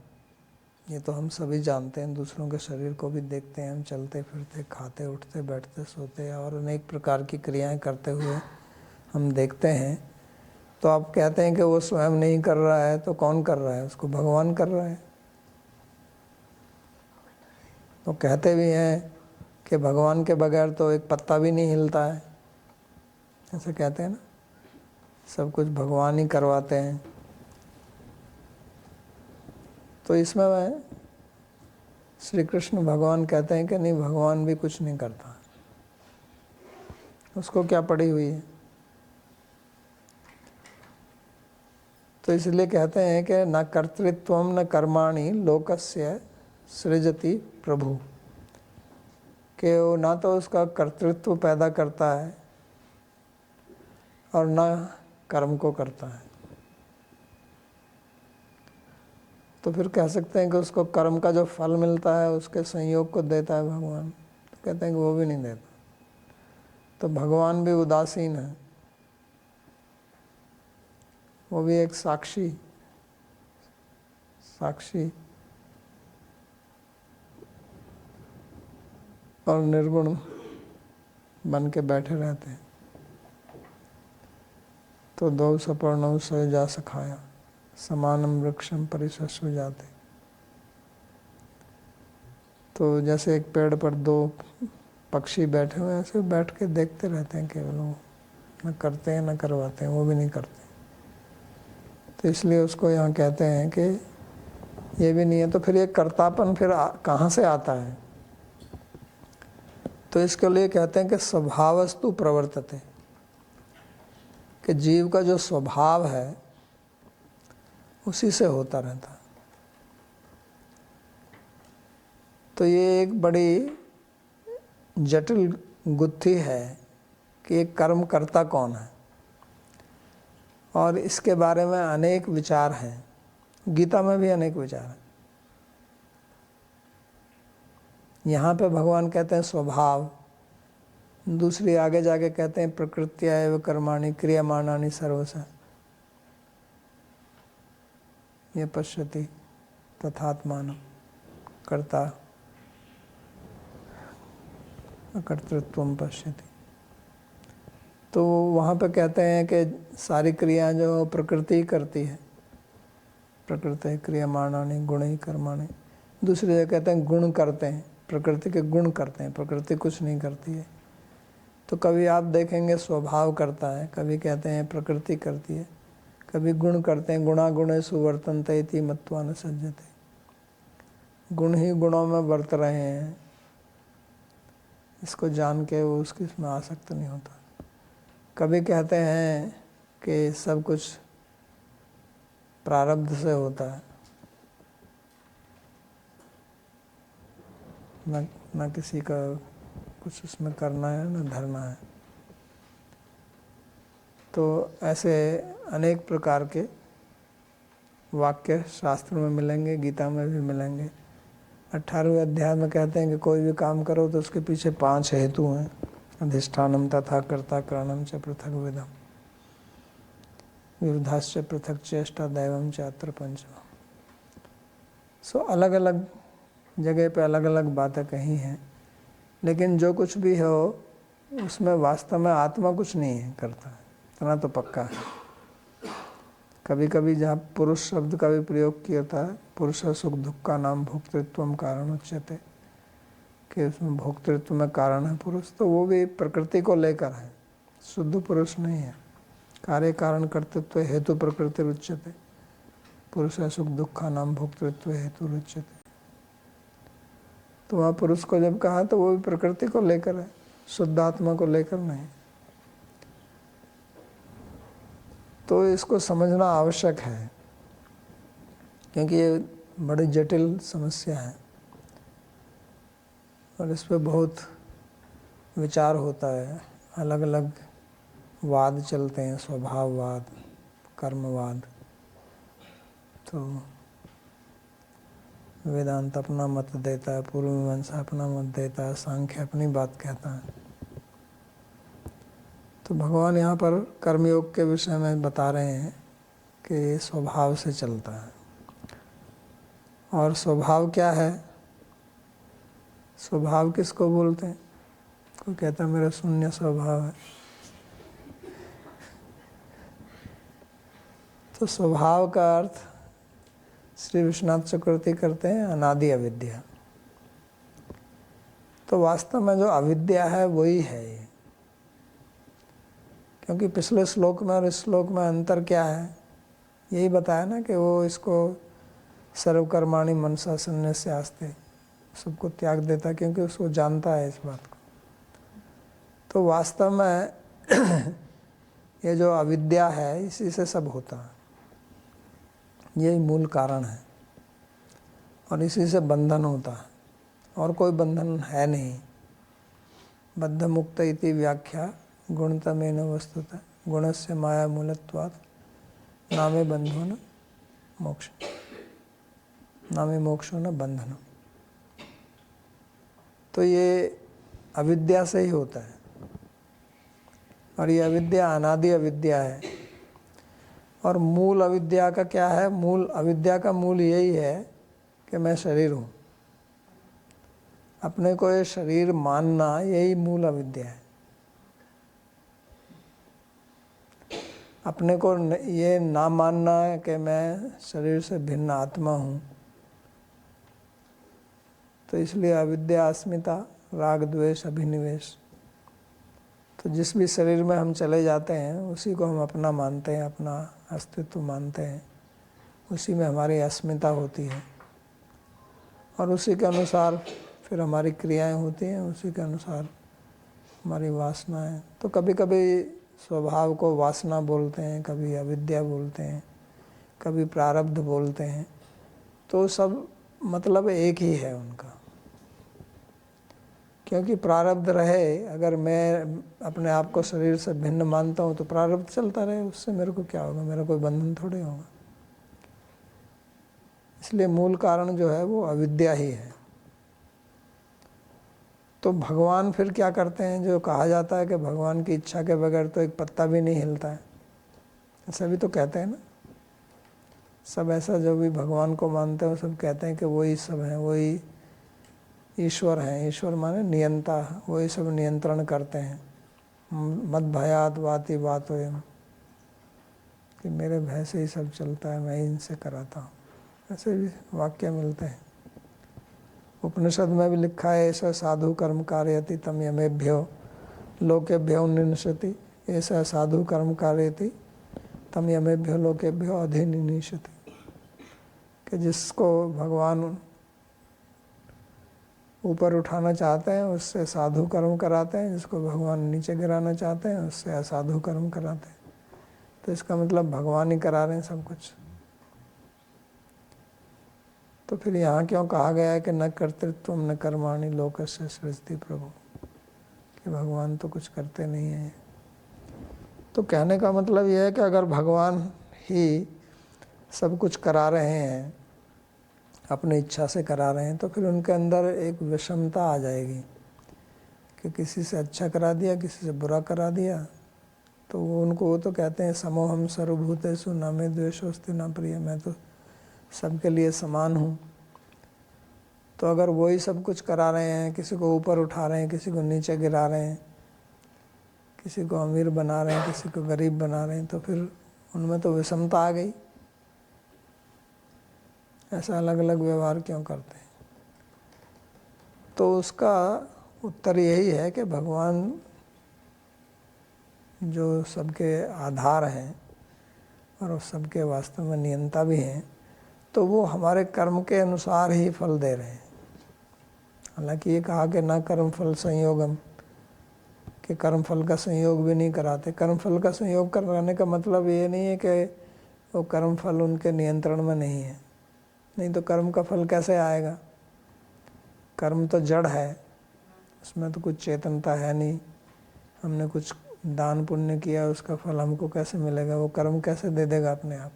ये तो हम सभी जानते हैं, दूसरों के शरीर को भी देखते हैं। हम चलते फिरते, खाते उठते, बैठते सोते और अनेक प्रकार की क्रियाएं करते हुए हम देखते हैं। तो आप कहते हैं कि वो स्वयं नहीं कर रहा है, तो कौन कर रहा है? उसको भगवान कर रहा है। तो कहते भी हैं कि भगवान के बगैर तो एक पत्ता भी नहीं हिलता है, ऐसे कहते हैं ना, सब कुछ भगवान ही करवाते हैं। तो इसमें श्री कृष्ण भगवान कहते हैं कि नहीं, भगवान भी कुछ नहीं करता, उसको क्या पड़ी हुई है। तो इसलिए कहते हैं कि न कर्तृत्वम न कर्माणि लोकस्य सृजति प्रभु, कि वो ना तो उसका कर्तृत्व पैदा करता है और ना कर्म को करता है। तो फिर कह सकते हैं कि उसको कर्म का जो फल मिलता है उसके संयोग को देता है भगवान, तो कहते हैं कि वो भी नहीं देता। तो भगवान भी उदासीन है, वो भी एक साक्षी और निर्गुण बन के बैठे रहते हैं। तो दो सपर्णौ सयुजा सखाया समानम वृक्षम परिशस्व जाते। तो जैसे एक पेड़ पर दो पक्षी बैठे हुए हैं, ऐसे बैठ के देखते रहते हैं केवल, वो न करते हैं न करवाते हैं, वो भी नहीं करते। तो इसलिए उसको यहाँ कहते हैं कि ये भी नहीं है। तो फिर ये कर्तापन फिर कहाँ से आता है? तो इसके लिए कहते हैं कि स्वभावस्तु प्रवर्तते, कि जीव का जो स्वभाव है उसी से होता रहता है। तो ये एक बड़ी जटिल गुत्थी है कि एक कर्म करता कौन है, और इसके बारे में अनेक विचार हैं। गीता में भी अनेक विचार हैं। यहाँ पे भगवान कहते हैं स्वभाव, दूसरी आगे जाके कहते हैं प्रकृत्या एव कर्माणि क्रियमाणानि सर्वशः ये पश्यति तथात्मानं कर्ता अकर्तृत्वं पश्यति। तो वहाँ पे कहते हैं कि सारी क्रियाएं जो प्रकृति करती है, प्रकृति क्रियमाणानि गुणैः कर्माणि। दूसरी जगह कहते हैं गुण करते हैं, प्रकृति के गुण करते हैं, प्रकृति कुछ नहीं करती है। तो कभी आप देखेंगे स्वभाव करता है, कभी कहते हैं प्रकृति करती है, कभी गुण करते हैं। गुणा गुणेषु वर्तन्ते इति मत्वा न सज्जते, गुण ही गुणों में वर्त रहे हैं, इसको जान के वो उसकी इसमें आसक्त नहीं होता। कभी कहते हैं कि सब कुछ प्रारब्ध से होता है, न किसी का कुछ उसमें करना है न धरना है। तो ऐसे अनेक प्रकार के वाक्य शास्त्र में मिलेंगे, गीता में भी मिलेंगे। 18वें अध्याय में कहते हैं कि कोई भी काम करो तो उसके पीछे 5 हेतु हैं। अधिष्ठानम तथा कर्ता कारणम च पृथक विधम विरुद्धाश्च पृथक चेष्टा दैवम च अत्र पंचम। सो अलग अलग जगह पे अलग अलग बातें कही हैं, लेकिन जो कुछ भी हो उसमें वास्तव में आत्मा कुछ नहीं है करता, इतना तो पक्का है। कभी कभी जहाँ पुरुष शब्द का भी प्रयोग किया था, पुरुष सुख दुख का नाम भोक्तृत्वम कारण उच्यते, कि उसमें भोक्तृत्व में कारण है पुरुष, तो वो भी प्रकृति को लेकर है, शुद्ध पुरुष नहीं है। कार्य कारण कर्तृत्व हेतु प्रकृति उच्यते, पुरुष सुख दुख का नाम भोक्तृत्व हेतु उच्यते। तो वहाँ पुरुष को जब कहा तो वो भी प्रकृति को लेकर है, शुद्ध आत्मा को लेकर नहीं। तो इसको समझना आवश्यक है, क्योंकि ये बड़ी जटिल समस्या है और इस पर बहुत विचार होता है। अलग अलग वाद चलते हैं, स्वभाववाद, कर्मवाद। तो वेदांत अपना मत देता है, पूर्व मीमांसा अपना मत देता है, सांख्य अपनी बात कहता है। तो भगवान यहाँ पर कर्मयोग के विषय में बता रहे हैं कि ये स्वभाव से चलता है। और स्वभाव क्या है? स्वभाव किसको बोलते हैं? कोई कहता है मेरा शून्य स्वभाव है। तो स्वभाव का अर्थ श्री विश्वनाथ चक्रवर्ती करते हैं अनादि अविद्या। तो वास्तव में जो अविद्या है वही है ये, क्योंकि पिछले श्लोक में और इस श्लोक में अंतर क्या है यही बताया ना, कि वो इसको सर्वकर्माणि मनसा संन्यास्य आस्ते, सबको त्याग देता है क्योंकि उसको जानता है इस बात को। तो वास्तव में ये जो अविद्या है इसी से सब होता है, यही मूल कारण है, और इसी से बंधन होता है, और कोई बंधन है नहीं। बद्ध मुक्त इति व्याख्या गुणतमेन वस्तुतः गुणस्य माया मूलत्वात् नामे बंधो न मोक्ष। नामे मोक्षो न बंधन। तो ये अविद्या से ही होता है, और ये अविद्या अनादि अविद्या है। और मूल अविद्या का क्या है? मूल अविद्या का मूल यही है कि मैं शरीर हूँ। अपने को ये शरीर मानना, यही मूल अविद्या है। अपने को ये ना मानना है कि मैं शरीर से भिन्न आत्मा हूँ। तो इसलिए अविद्या, अस्मिता, राग, द्वेष, अभिनिवेश। तो जिस भी शरीर में हम चले जाते हैं उसी को हम अपना मानते हैं, अपना अस्तित्व मानते हैं। उसी में हमारी अस्मिता होती है और उसी के अनुसार फिर हमारी क्रियाएं होती हैं, उसी के अनुसार हमारी वासनाएं। तो कभी कभी स्वभाव को वासना बोलते हैं, कभी अविद्या बोलते हैं, कभी प्रारब्ध बोलते हैं। तो सब मतलब एक ही है उनका, क्योंकि प्रारब्ध रहे, अगर मैं अपने आप को शरीर से भिन्न मानता हूँ तो प्रारब्ध चलता रहे, उससे मेरे को क्या होगा? मेरा कोई बंधन थोड़े होगा। इसलिए मूल कारण जो है वो अविद्या ही है। तो भगवान फिर क्या करते हैं? जो कहा जाता है कि भगवान की इच्छा के बगैर तो एक पत्ता भी नहीं हिलता है, ऐसा भी तो कहते हैं ना सब। ऐसा जो भी भगवान को मानते हैं सब कहते हैं कि वही सब हैं, वही ईश्वर हैं। ईश्वर माने नियंता, वही सब नियंत्रण करते हैं। मद भयात वाति वातोयम, कि मेरे भय से ही सब चलता है, मैं ही इनसे कराता हूँ। ऐसे भी वाक्य मिलते हैं। उपनिषद में भी लिखा है, ऐसा साधु कर्म कारयति तम यमेभ्यो लोकेभ्यो निनिशति। ऐसा साधु कर्म कारयति तम यमेभ्यो लोकेभ्यो अधिनिनिशति। कि जिसको भगवान ऊपर उठाना चाहते हैं उससे साधु कर्म कराते हैं, जिसको भगवान नीचे गिराना चाहते हैं उससे असाधु कर्म कराते हैं। तो इसका मतलब भगवान ही करा रहे हैं सब कुछ। तो फिर यहाँ क्यों कहा गया है कि न कर्तृत्व न कर्माणि लोकस्य सृजति प्रभु, कि भगवान तो कुछ करते नहीं हैं। तो कहने का मतलब यह है कि अगर भगवान ही सब कुछ करा रहे हैं, अपनी इच्छा से करा रहे हैं, तो फिर उनके अंदर एक विषमता आ जाएगी कि किसी से अच्छा करा दिया, किसी से बुरा करा दिया। तो वो तो कहते हैं समोहम सर्वभूतेषु न मे द्वेषोऽस्ति न प्रिय, मैं तो सबके लिए समान हूँ। तो अगर वही सब कुछ करा रहे हैं, किसी को ऊपर उठा रहे हैं, किसी को नीचे गिरा रहे हैं, किसी को अमीर बना रहे हैं, किसी को गरीब बना रहे हैं, तो फिर उनमें तो विषमता आ गई। ऐसा अलग अलग व्यवहार क्यों करते हैं? तो उसका उत्तर यही है कि भगवान जो सबके आधार हैं और सबके वास्तव में नियंता भी हैं, तो वो हमारे कर्म के अनुसार ही फल दे रहे हैं। हालांकि ये कहा कि ना कर्म फल संयोगम, कि कर्म फल का संयोग भी नहीं कराते। कर्म फल का संयोग कराने का मतलब ये नहीं है कि वो कर्म फल उनके नियंत्रण में नहीं है। नहीं तो कर्म का फल कैसे आएगा? कर्म तो जड़ है, उसमें तो कुछ चेतनता है नहीं। हमने कुछ दान पुण्य किया, उसका फल हमको कैसे मिलेगा? वो कर्म कैसे दे देगा अपने आप?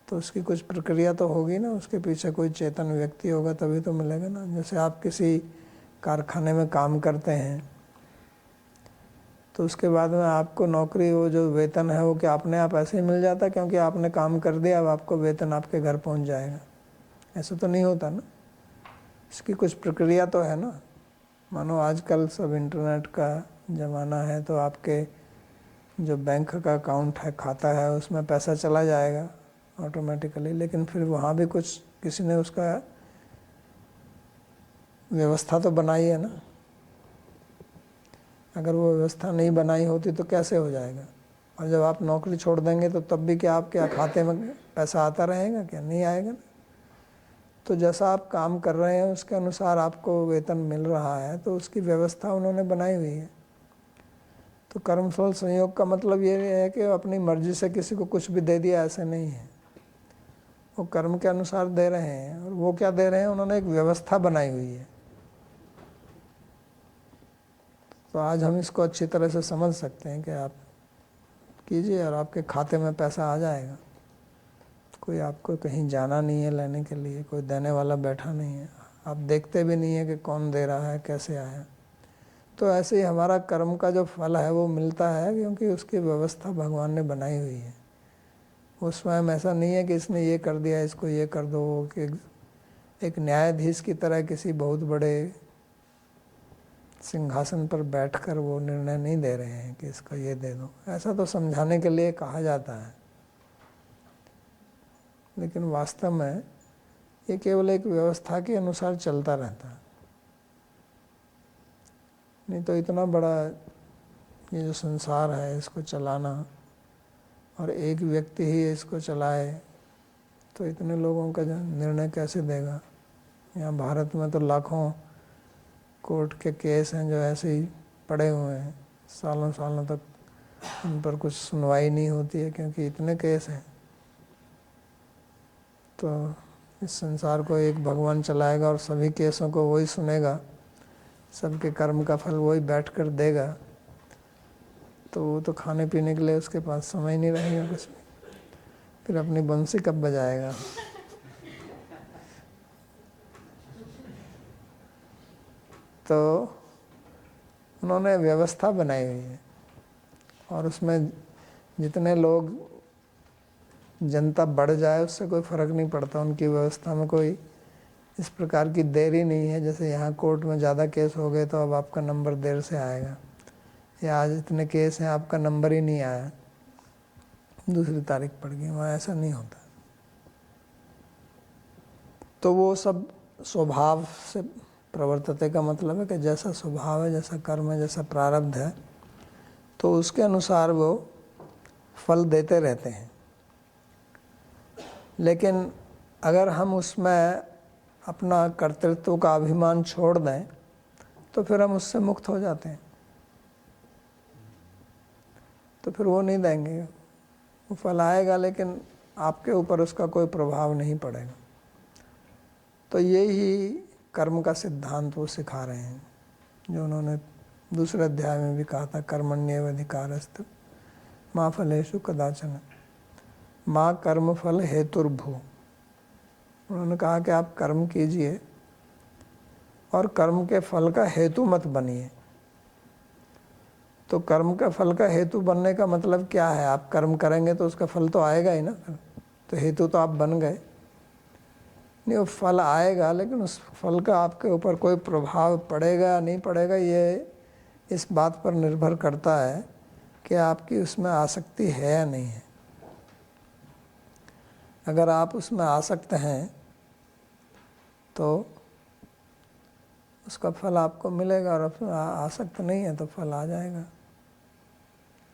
तो उसकी कुछ प्रक्रिया तो होगी ना, उसके पीछे कोई चेतन व्यक्ति होगा तभी तो मिलेगा ना। जैसे आप किसी कारखाने में काम करते हैं तो उसके बाद में आपको नौकरी, वो जो वेतन है वो क्या अपने आप ऐसे ही मिल जाता है क्योंकि आपने काम कर दिया, अब आपको वेतन आपके घर पहुंच जाएगा? ऐसा तो नहीं होता ना। इसकी कुछ प्रक्रिया तो है ना। मानो आजकल सब इंटरनेट का ज़माना है, तो आपके जो बैंक का अकाउंट है, खाता है, उसमें पैसा चला जाएगा ऑटोमेटिकली, लेकिन फिर वहाँ भी कुछ किसी ने उसका व्यवस्था तो बनाई है ना। अगर वो व्यवस्था नहीं बनाई होती तो कैसे हो जाएगा? और जब आप नौकरी छोड़ देंगे तो तब भी क्या आपके खाते में पैसा आता रहेगा? क्या नहीं आएगा? तो जैसा आप काम कर रहे हैं उसके अनुसार आपको वेतन मिल रहा है, तो उसकी व्यवस्था उन्होंने बनाई हुई है। तो कर्मफल संयोग का मतलब ये है कि अपनी मर्जी से किसी को कुछ भी दे दिया, ऐसे नहीं है। वो कर्म के अनुसार दे रहे हैं, और वो क्या दे रहे हैं? उन्होंने एक व्यवस्था बनाई हुई है। तो आज हम इसको अच्छी तरह से समझ सकते हैं कि आप कीजिए और आपके खाते में पैसा आ जाएगा। कोई आपको कहीं जाना नहीं है लेने के लिए, कोई देने वाला बैठा नहीं है, आप देखते भी नहीं है कि कौन दे रहा है, कैसे आया। तो ऐसे ही हमारा कर्म का जो फल है वो मिलता है क्योंकि उसकी व्यवस्था भगवान ने बनाई हुई है। वो स्वयं ऐसा नहीं है कि इसने ये कर दिया इसको ये कर दो, कि एक न्यायाधीश की तरह किसी बहुत बड़े सिंहासन पर बैठकर वो निर्णय नहीं दे रहे हैं कि इसको ये दे दो। ऐसा तो समझाने के लिए कहा जाता है, लेकिन वास्तव में ये केवल एक व्यवस्था के अनुसार चलता रहता है। नहीं तो इतना बड़ा ये जो संसार है इसको चलाना, और एक व्यक्ति ही इसको चलाए तो इतने लोगों का निर्णय कैसे देगा। यहाँ भारत में तो लाखों कोर्ट के केस हैं जो ऐसे ही पड़े हुए हैं, सालों सालों तक उन पर कुछ सुनवाई नहीं होती है क्योंकि इतने केस हैं। तो इस संसार को एक भगवान चलाएगा और सभी केसों को वही सुनेगा, सबके कर्म का फल वही बैठ कर देगा, तो वो तो खाने पीने के लिए उसके पास समय नहीं रहेगा कुछ भी, फिर अपनी बंसी कब बजाएगा। तो उन्होंने व्यवस्था बनाई हुई है और उसमें जितने लोग जनता बढ़ जाए उससे कोई फ़र्क नहीं पड़ता। उनकी व्यवस्था में कोई इस प्रकार की देरी नहीं है, जैसे यहाँ कोर्ट में ज़्यादा केस हो गए तो अब आपका नंबर देर से आएगा, या आज इतने केस हैं आपका नंबर ही नहीं आया, दूसरी तारीख पड़ गई। वहाँ ऐसा नहीं होता। तो वो सब स्वभाव से प्रवर्तते का मतलब है कि जैसा स्वभाव है, जैसा कर्म है, जैसा प्रारब्ध है, तो उसके अनुसार वो फल देते रहते हैं। लेकिन अगर हम उसमें अपना कर्तृत्व का अभिमान छोड़ दें तो फिर हम उससे मुक्त हो जाते हैं। तो फिर वो नहीं देंगे, वो फल आएगा लेकिन आपके ऊपर उसका कोई प्रभाव नहीं पड़ेगा। तो यही कर्म का सिद्धांत वो सिखा रहे हैं, जो उन्होंने दूसरे अध्याय में भी कहा था, कर्मण्येवाधिकारस्तु मा फलेषु कदाचन माँ कर्म फल हेतुर्भू। उन्होंने कहा कि आप कर्म कीजिए और कर्म के फल का हेतु मत बनिए। तो कर्म का फल का हेतु बनने का मतलब क्या है? आप कर्म करेंगे तो उसका फल तो आएगा ही ना, तो हेतु तो आप बन गए। नहीं, वो फल आएगा लेकिन उस फल का आपके ऊपर कोई प्रभाव पड़ेगा नहीं पड़ेगा, ये इस बात पर निर्भर करता है कि आपकी उसमें आसक्ति है या नहीं है। अगर आप उसमें आसक्त हैं तो उसका फल आपको मिलेगा, और उसमें आसक्त नहीं है तो फल आ जाएगा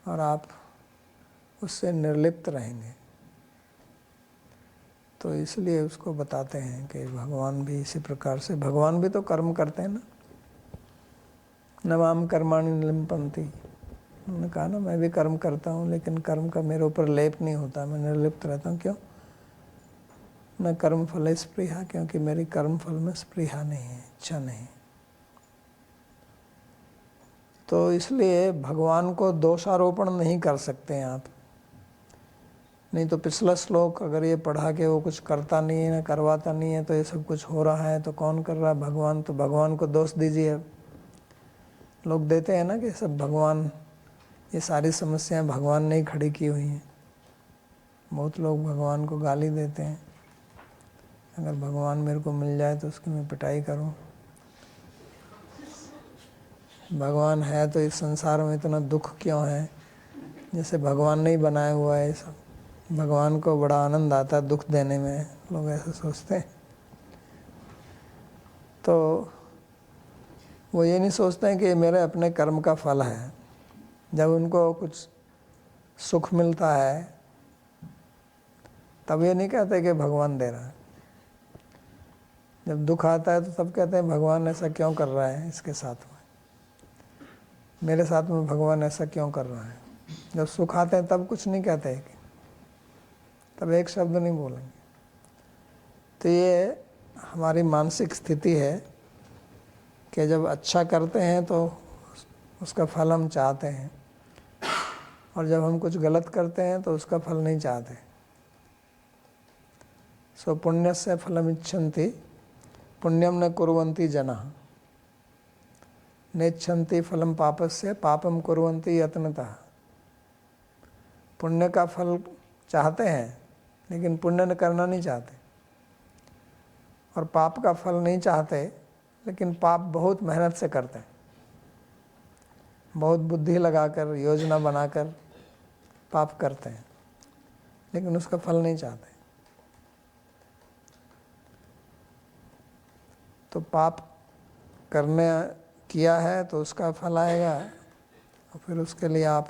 और आप उससे निर्लिप्त रहेंगे। तो इसलिए उसको बताते हैं कि भगवान भी इसी प्रकार से, भगवान भी तो कर्म करते हैं ना। नमाम कर्माणि निलिम्पन्ति, उन्होंने कहा ना मैं भी कर्म करता हूँ लेकिन कर्म का मेरे ऊपर लेप नहीं होता, मैं निर्लिप्त रहता हूँ। क्यों? न कर्म फल स्पृहा, क्योंकि मेरी कर्म फल में स्पृहा नहीं है, इच्छा नहीं। तो इसलिए भगवान को दोषारोपण नहीं कर सकते हैं आप। नहीं तो पिछला श्लोक अगर ये पढ़ा कि वो कुछ करता नहीं है, ना करवाता नहीं है, तो ये सब कुछ हो रहा है तो कौन कर रहा है? भगवान। तो भगवान को दोष दीजिए। अब लोग देते हैं ना कि सब भगवान, ये सारी समस्याएं भगवान ने ही खड़ी की हुई हैं। बहुत लोग भगवान को गाली देते हैं, अगर भगवान मेरे को मिल जाए तो उसकी मैं पिटाई करूं। भगवान है तो इस संसार में इतना दुख क्यों है? जैसे भगवान ने ही बनाया हुआ है सब। भगवान को बड़ा आनंद आता है दुख देने में, लोग ऐसा सोचते हैं। तो वो ये नहीं सोचते हैं कि मेरे अपने कर्म का फल है। जब उनको कुछ सुख मिलता है तब ये नहीं कहते कि भगवान दे रहा है। जब दुख आता है तो तब कहते हैं भगवान ऐसा क्यों कर रहा है इसके साथ में, मेरे साथ में भगवान ऐसा क्यों कर रहा है। जब सुख आते हैं तब कुछ नहीं कहते हैं, तब एक शब्द नहीं बोलेंगे। तो ये हमारी मानसिक स्थिति है कि जब अच्छा करते हैं तो उसका फल हम चाहते हैं, और जब हम कुछ गलत करते हैं तो उसका फल नहीं चाहते। सो पुण्यस्य फलमिच्छन्ति पुण्यम न कुर्वन्ति जनाः नेच्छन्ति फलम पापस्य पापम कुर्वन्ति यत्नतः। पुण्य का फल चाहते हैं लेकिन पुण्य करना नहीं चाहते, और पाप का फल नहीं चाहते लेकिन पाप बहुत मेहनत से करते हैं, बहुत बुद्धि लगाकर योजना बनाकर पाप करते हैं लेकिन उसका फल नहीं चाहते। तो पाप करने किया है तो उसका फल आएगा, और फिर उसके लिए आप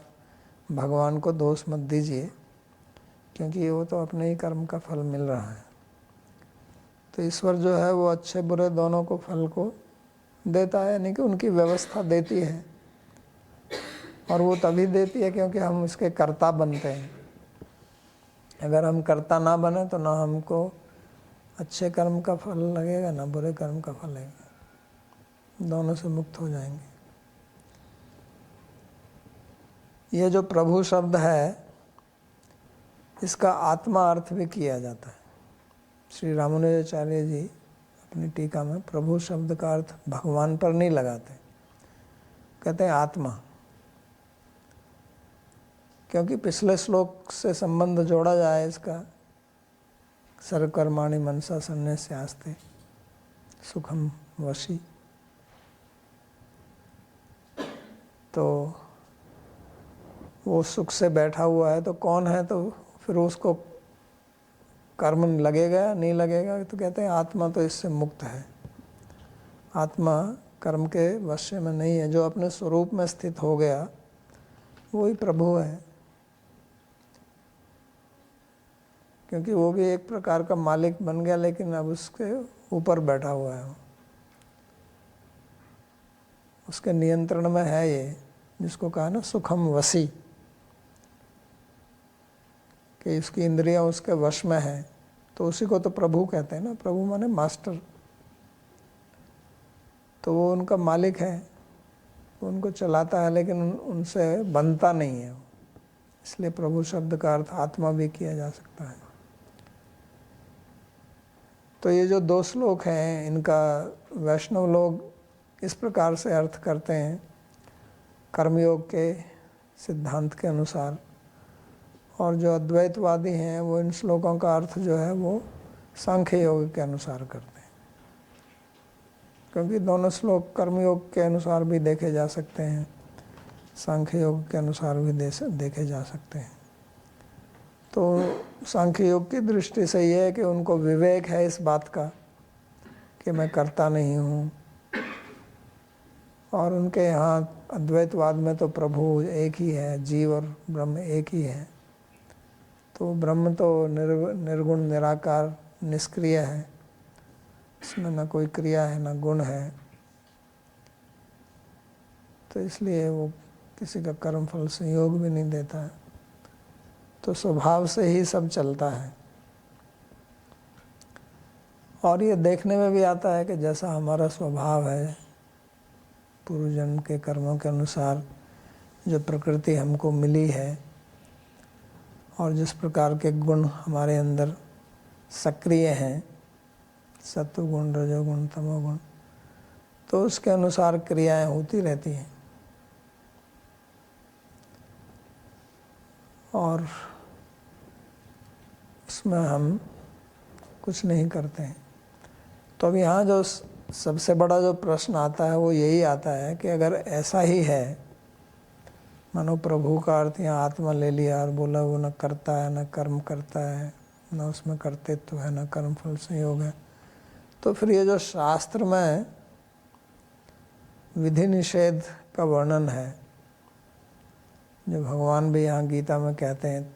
भगवान को दोष मत दीजिए, क्योंकि वो तो अपने ही कर्म का फल मिल रहा है। तो ईश्वर जो है वो अच्छे बुरे दोनों को फल को देता है, यानी कि उनकी व्यवस्था देती है, और वो तभी देती है क्योंकि हम उसके कर्ता बनते हैं। अगर हम कर्ता ना बने तो ना हमको अच्छे कर्म का फल लगेगा ना बुरे कर्म का फल लगेगा, दोनों से मुक्त हो जाएंगे। ये जो प्रभु शब्द है इसका आत्मा अर्थ भी किया जाता है। श्री रामानुजाचार्य जी अपनी टीका में प्रभु शब्द का अर्थ भगवान पर नहीं लगाते, कहते हैं आत्मा, क्योंकि पिछले श्लोक से संबंध जोड़ा जाए इसका, सर्वकर्माणि मनसा सन्न्यस्यास्ते सुखम वशी। तो वो सुख से बैठा हुआ है तो कौन है, तो फिर उसको कर्म लगेगा नहीं लगेगा, तो कहते हैं आत्मा तो इससे मुक्त है। आत्मा कर्म के वश में नहीं है, जो अपने स्वरूप में स्थित हो गया वही प्रभु है, क्योंकि वो भी एक प्रकार का मालिक बन गया लेकिन अब उसके ऊपर बैठा हुआ है, उसके नियंत्रण में है। ये जिसको कहा ना सुखम वशी, कि इसकी इंद्रियां उसके वश में है, तो उसी को तो प्रभु कहते हैं ना। प्रभु माने मास्टर, तो वो उनका मालिक है, वो उनको चलाता है लेकिन उनसे बनता नहीं है, इसलिए प्रभु शब्द का अर्थ आत्मा भी किया जा सकता है। तो ये जो दो श्लोक हैं इनका वैष्णव लोग इस प्रकार से अर्थ करते हैं कर्मयोग के सिद्धांत के अनुसार, और जो अद्वैतवादी हैं वो इन श्लोकों का अर्थ जो है वो सांख्य योग के अनुसार करते हैं, क्योंकि दोनों श्लोक कर्मयोग के अनुसार भी देखे जा सकते हैं, सांख्य योग के अनुसार भी देखे जा सकते हैं। तो सांख्य योग की दृष्टि से ये है कि उनको विवेक है इस बात का कि मैं करता नहीं हूँ, और उनके यहाँ अद्वैतवाद में तो प्रभु एक ही है, जीव और ब्रह्म एक ही है। तो ब्रह्म तो निर्गुण निराकार निष्क्रिय है, इसमें ना कोई क्रिया है ना गुण है, तो इसलिए वो किसी का कर्म फल संयोग भी नहीं देता है, तो स्वभाव से ही सब चलता है। और ये देखने में भी आता है कि जैसा हमारा स्वभाव है पूर्व जन्म के कर्मों के अनुसार जो प्रकृति हमको मिली है, और जिस प्रकार के गुण हमारे अंदर सक्रिय हैं, सत्वगुण रजोगुण तमोगुण, तो उसके अनुसार क्रियाएं होती रहती हैं। और उसमें हम कुछ नहीं करते हैं। तो अब यहाँ जो सबसे बड़ा जो प्रश्न आता है वो यही आता है कि अगर ऐसा ही है, मानो प्रभु का अर्थ यहाँ आत्मा ले लिया और बोला वो न करता है न कर्म करता है, न उसमें कर्तृत्व है न कर्म फल संयोग है, तो फिर ये जो शास्त्र में विधि निषेध का वर्णन है, जो भगवान भी यहाँ गीता में कहते हैं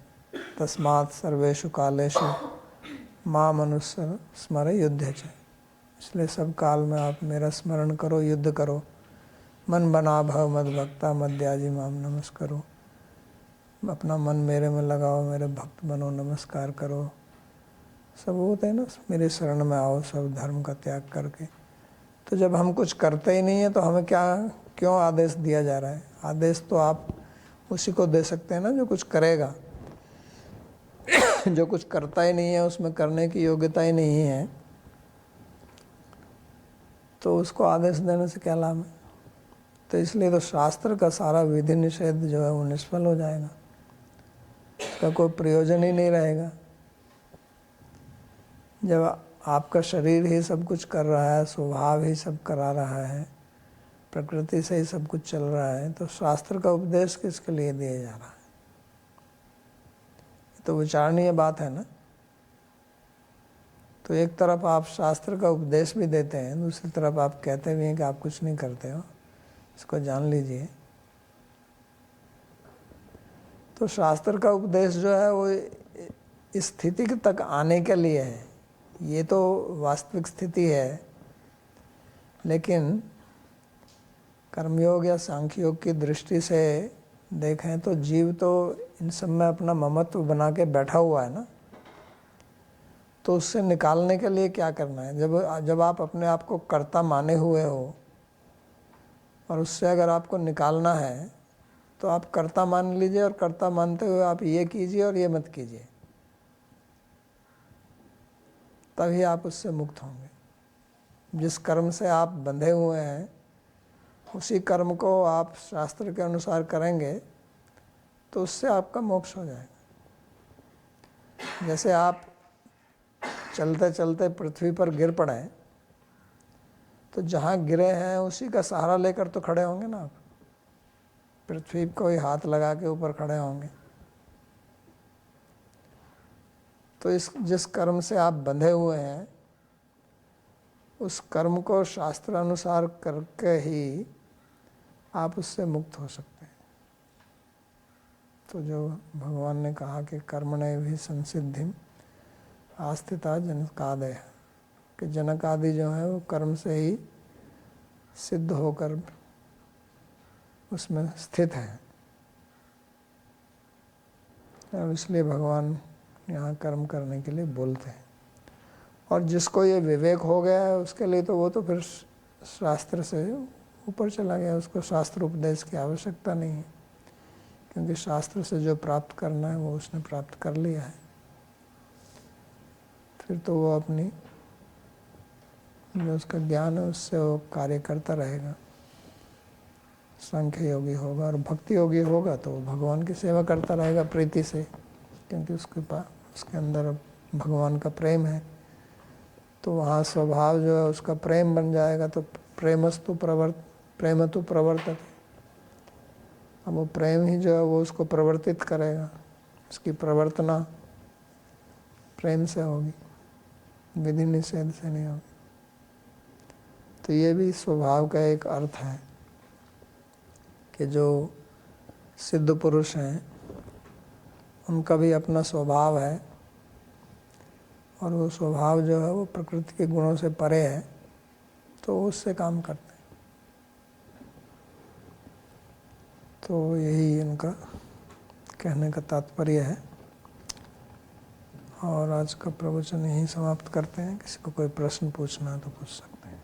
तस्मात् सर्वेषु कालेषु मां मनुष्य स्मर युद्ध च, इसलिए सब काल में आप मेरा स्मरण करो, युद्ध करो। मन बना भव मद भक्ता मद्याजी माम नमस्करो, अपना मन मेरे में लगाओ, मेरे भक्त बनो, नमस्कार करो। सब होते हैं ना, मेरे शरण में आओ सब धर्म का त्याग करके। तो जब हम कुछ करते ही नहीं है तो हमें क्यों आदेश दिया जा रहा है? आदेश तो आप उसी को दे सकते हैं ना जो कुछ करेगा। जो कुछ करता ही नहीं है, उसमें करने की योग्यता ही नहीं है, तो उसको आदेश देने से क्या लाभ है। तो इसलिए तो शास्त्र का सारा विधि निषेध जो है वो निष्फल हो जाएगा, उसका कोई प्रयोजन ही नहीं रहेगा। जब आपका शरीर ही सब कुछ कर रहा है, स्वभाव ही सब करा रहा है, प्रकृति से ही सब कुछ चल रहा है, तो शास्त्र का उपदेश किसके लिए दिया जा रहा है। तो विचारणीय बात है ना। तो एक तरफ आप शास्त्र का उपदेश भी देते हैं, दूसरी तरफ आप कहते भी हैं कि आप कुछ नहीं करते हो, इसको जान लीजिए। तो शास्त्र का उपदेश जो है वो इस स्थिति तक आने के लिए है, ये तो वास्तविक स्थिति है। लेकिन कर्मयोग या सांख्य योग की दृष्टि से देखें तो जीव तो इन सब में अपना ममत्व बना के बैठा हुआ है ना। तो उससे निकालने के लिए क्या करना है। जब आप अपने आप को कर्ता माने हुए हो और उससे अगर आपको निकालना है तो आप कर्ता मान लीजिए, और कर्ता मानते हुए आप ये कीजिए और ये मत कीजिए, तभी आप उससे मुक्त होंगे। जिस कर्म से आप बंधे हुए हैं उसी कर्म को आप शास्त्र के अनुसार करेंगे तो उससे आपका मोक्ष हो जाएगा। जैसे आप चलते चलते पृथ्वी पर गिर पड़े तो जहाँ गिरे हैं उसी का सहारा लेकर तो खड़े होंगे ना आप, पृथ्वी को ही हाथ लगा के ऊपर खड़े होंगे। तो जिस कर्म से आप बंधे हुए हैं उस कर्म को शास्त्र अनुसार करके ही आप उससे मुक्त हो सकते हैं। तो जो भगवान ने कहा कि कर्मणे भी संसिद्धिम आस्थिता जनकादय, कि जनक आदि जो है वो कर्म से ही सिद्ध होकर उसमें स्थित है। और इसलिए भगवान यहाँ कर्म करने के लिए बोलते हैं। और जिसको ये विवेक हो गया है उसके लिए तो वो तो फिर शास्त्र से ऊपर चला गया, उसको शास्त्र उपदेश की आवश्यकता नहीं है, क्योंकि शास्त्र से जो प्राप्त करना है वो उसने प्राप्त कर लिया है। फिर तो वो अपनी जो उसका ज्ञान है उससे वो कार्य करता रहेगा। सांख्य योगी होगा और भक्ति योगी होगा तो वो भगवान की सेवा करता रहेगा प्रीति से, क्योंकि उसके अंदर भगवान का प्रेम है। तो वहाँ स्वभाव जो है उसका प्रेम बन जाएगा। तो प्रेमस्तु प्रवर्तते। अब वो प्रेम ही जो है वो उसको प्रवर्तित करेगा, उसकी प्रवर्तना प्रेम से होगी, विधि निषेध से नहीं होगी। तो ये भी स्वभाव का एक अर्थ है कि जो सिद्ध पुरुष हैं उनका भी अपना स्वभाव है, और वो स्वभाव जो है वो प्रकृति के गुणों से परे है, तो उससे काम करते हैं। तो यही इनका कहने का तात्पर्य है। और आज का प्रवचन यहीं समाप्त करते हैं। किसी को कोई प्रश्न पूछना है तो पूछ सकते हैं।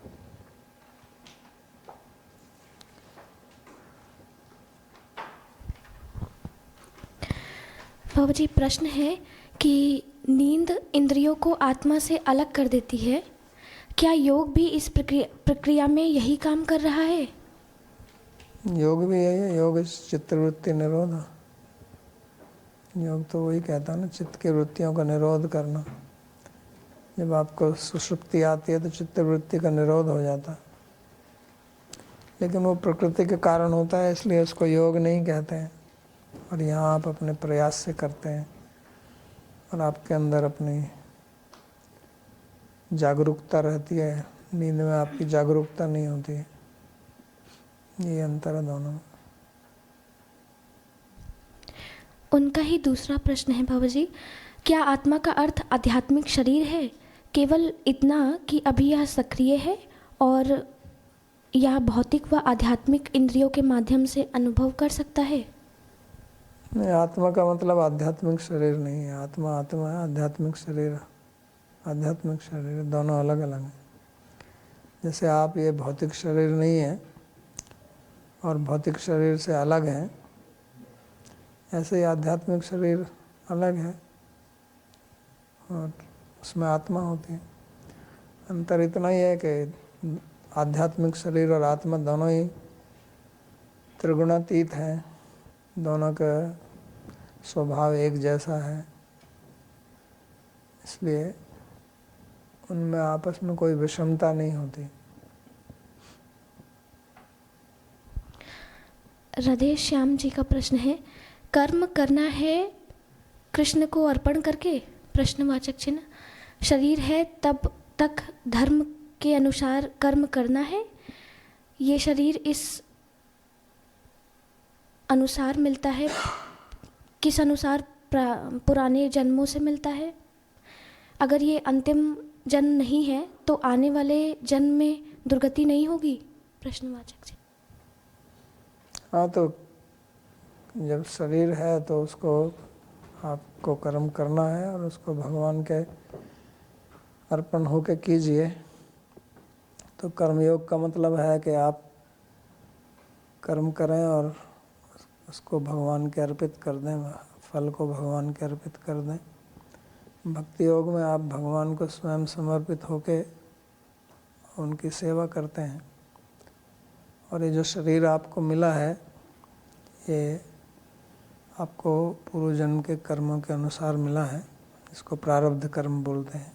बाबा जी, प्रश्न है कि नींद इंद्रियों को आत्मा से अलग कर देती है, क्या योग भी इस प्रक्रिया में यही काम कर रहा है? योग भी यही है। योग चित्तवृत्ति निरोध। योग तो वही कहता है ना, चित्त की वृत्तियों का निरोध करना। जब आपको सुषुप्ति आती है तो चित्तवृत्ति का निरोध हो जाता है, लेकिन वो प्रकृति के कारण होता है, इसलिए उसको योग नहीं कहते हैं। और यहाँ आप अपने प्रयास से करते हैं और आपके अंदर अपनी जागरूकता रहती है। नींद में आपकी जागरूकता नहीं होती है। ये अंतर है दोनों में। उनका ही दूसरा प्रश्न है बाबा जी, क्या आत्मा का अर्थ आध्यात्मिक शरीर है, केवल इतना कि अभी यह सक्रिय है और यह भौतिक व आध्यात्मिक इंद्रियों के माध्यम से अनुभव कर सकता है? नहीं, आत्मा का मतलब आध्यात्मिक शरीर नहीं है। आत्मा आत्मा है, आध्यात्मिक शरीर आध्यात्मिक शरीर, दोनों अलग अलग हैं। जैसे आप ये भौतिक शरीर नहीं है और भौतिक शरीर से अलग हैं, ऐसे ही आध्यात्मिक शरीर अलग है, और उसमें आत्मा होती है। अंतर इतना ही है कि आध्यात्मिक शरीर और आत्मा दोनों ही त्रिगुणातीत हैं, दोनों का स्वभाव एक जैसा है, इसलिए उनमें आपस में कोई विषमता नहीं होती। राधे श्याम जी का प्रश्न है, कर्म करना है कृष्ण को अर्पण करके, प्रश्नवाचक चिन्ह, शरीर है तब तक धर्म के अनुसार कर्म करना है, ये शरीर इस अनुसार मिलता है, किस अनुसार पुराने जन्मों से मिलता है, अगर ये अंतिम जन्म नहीं है तो आने वाले जन्म में दुर्गति नहीं होगी, प्रश्नवाचक चिन्ह। हाँ, तो जब शरीर है तो उसको आपको कर्म करना है और उसको भगवान के अर्पण होके कीजिए। तो कर्मयोग का मतलब है कि आप कर्म करें और उसको भगवान के अर्पित कर दें, फल को भगवान के अर्पित कर दें। भक्ति योग में आप भगवान को स्वयं समर्पित होके उनकी सेवा करते हैं। और ये जो शरीर आपको मिला है, ये आपको पूर्व जन्म के कर्मों के अनुसार मिला है, इसको प्रारब्ध कर्म बोलते हैं।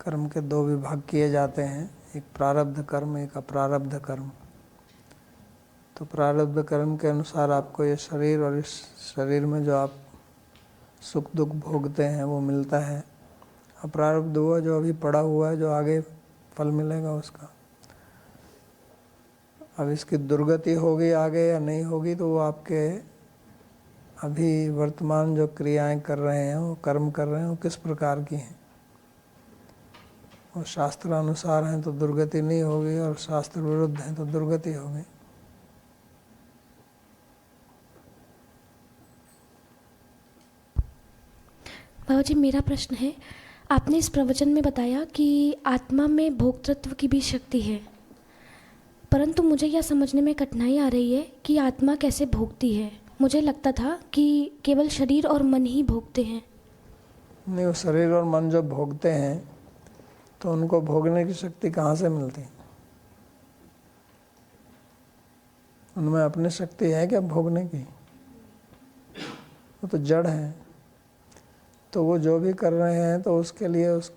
कर्म के दो विभाग किए जाते हैं, एक प्रारब्ध कर्म, एक अप्रारब्ध कर्म। तो प्रारब्ध कर्म के अनुसार आपको ये शरीर और इस शरीर में जो आप सुख दुख भोगते हैं वो मिलता है। अप्रारब्ध हुआ जो अभी पड़ा हुआ है, जो आगे फल मिलेगा उसका। अब इसकी दुर्गति होगी आगे या नहीं होगी तो वो आपके अभी वर्तमान जो क्रियाएं कर रहे हैं, वो कर्म कर रहे हैं, वो किस प्रकार की हैं। और शास्त्र अनुसार हैं तो दुर्गति नहीं होगी, और शास्त्र विरुद्ध हैं तो दुर्गति होगी। बाबा जी, मेरा प्रश्न है, आपने इस प्रवचन में बताया कि आत्मा में भोक्तृत्व की भी शक्ति है, परंतु मुझे यह समझने में कठिनाई आ रही है कि आत्मा कैसे भोगती है। मुझे लगता था कि केवल शरीर और मन ही भोगते हैं। नहीं, वो शरीर और मन जो भोगते हैं तो उनको भोगने की शक्ति कहाँ से मिलती है? उनमें अपनी शक्ति है क्या भोगने की? वो तो जड़ है। तो वो जो भी कर रहे हैं तो उसके लिए उस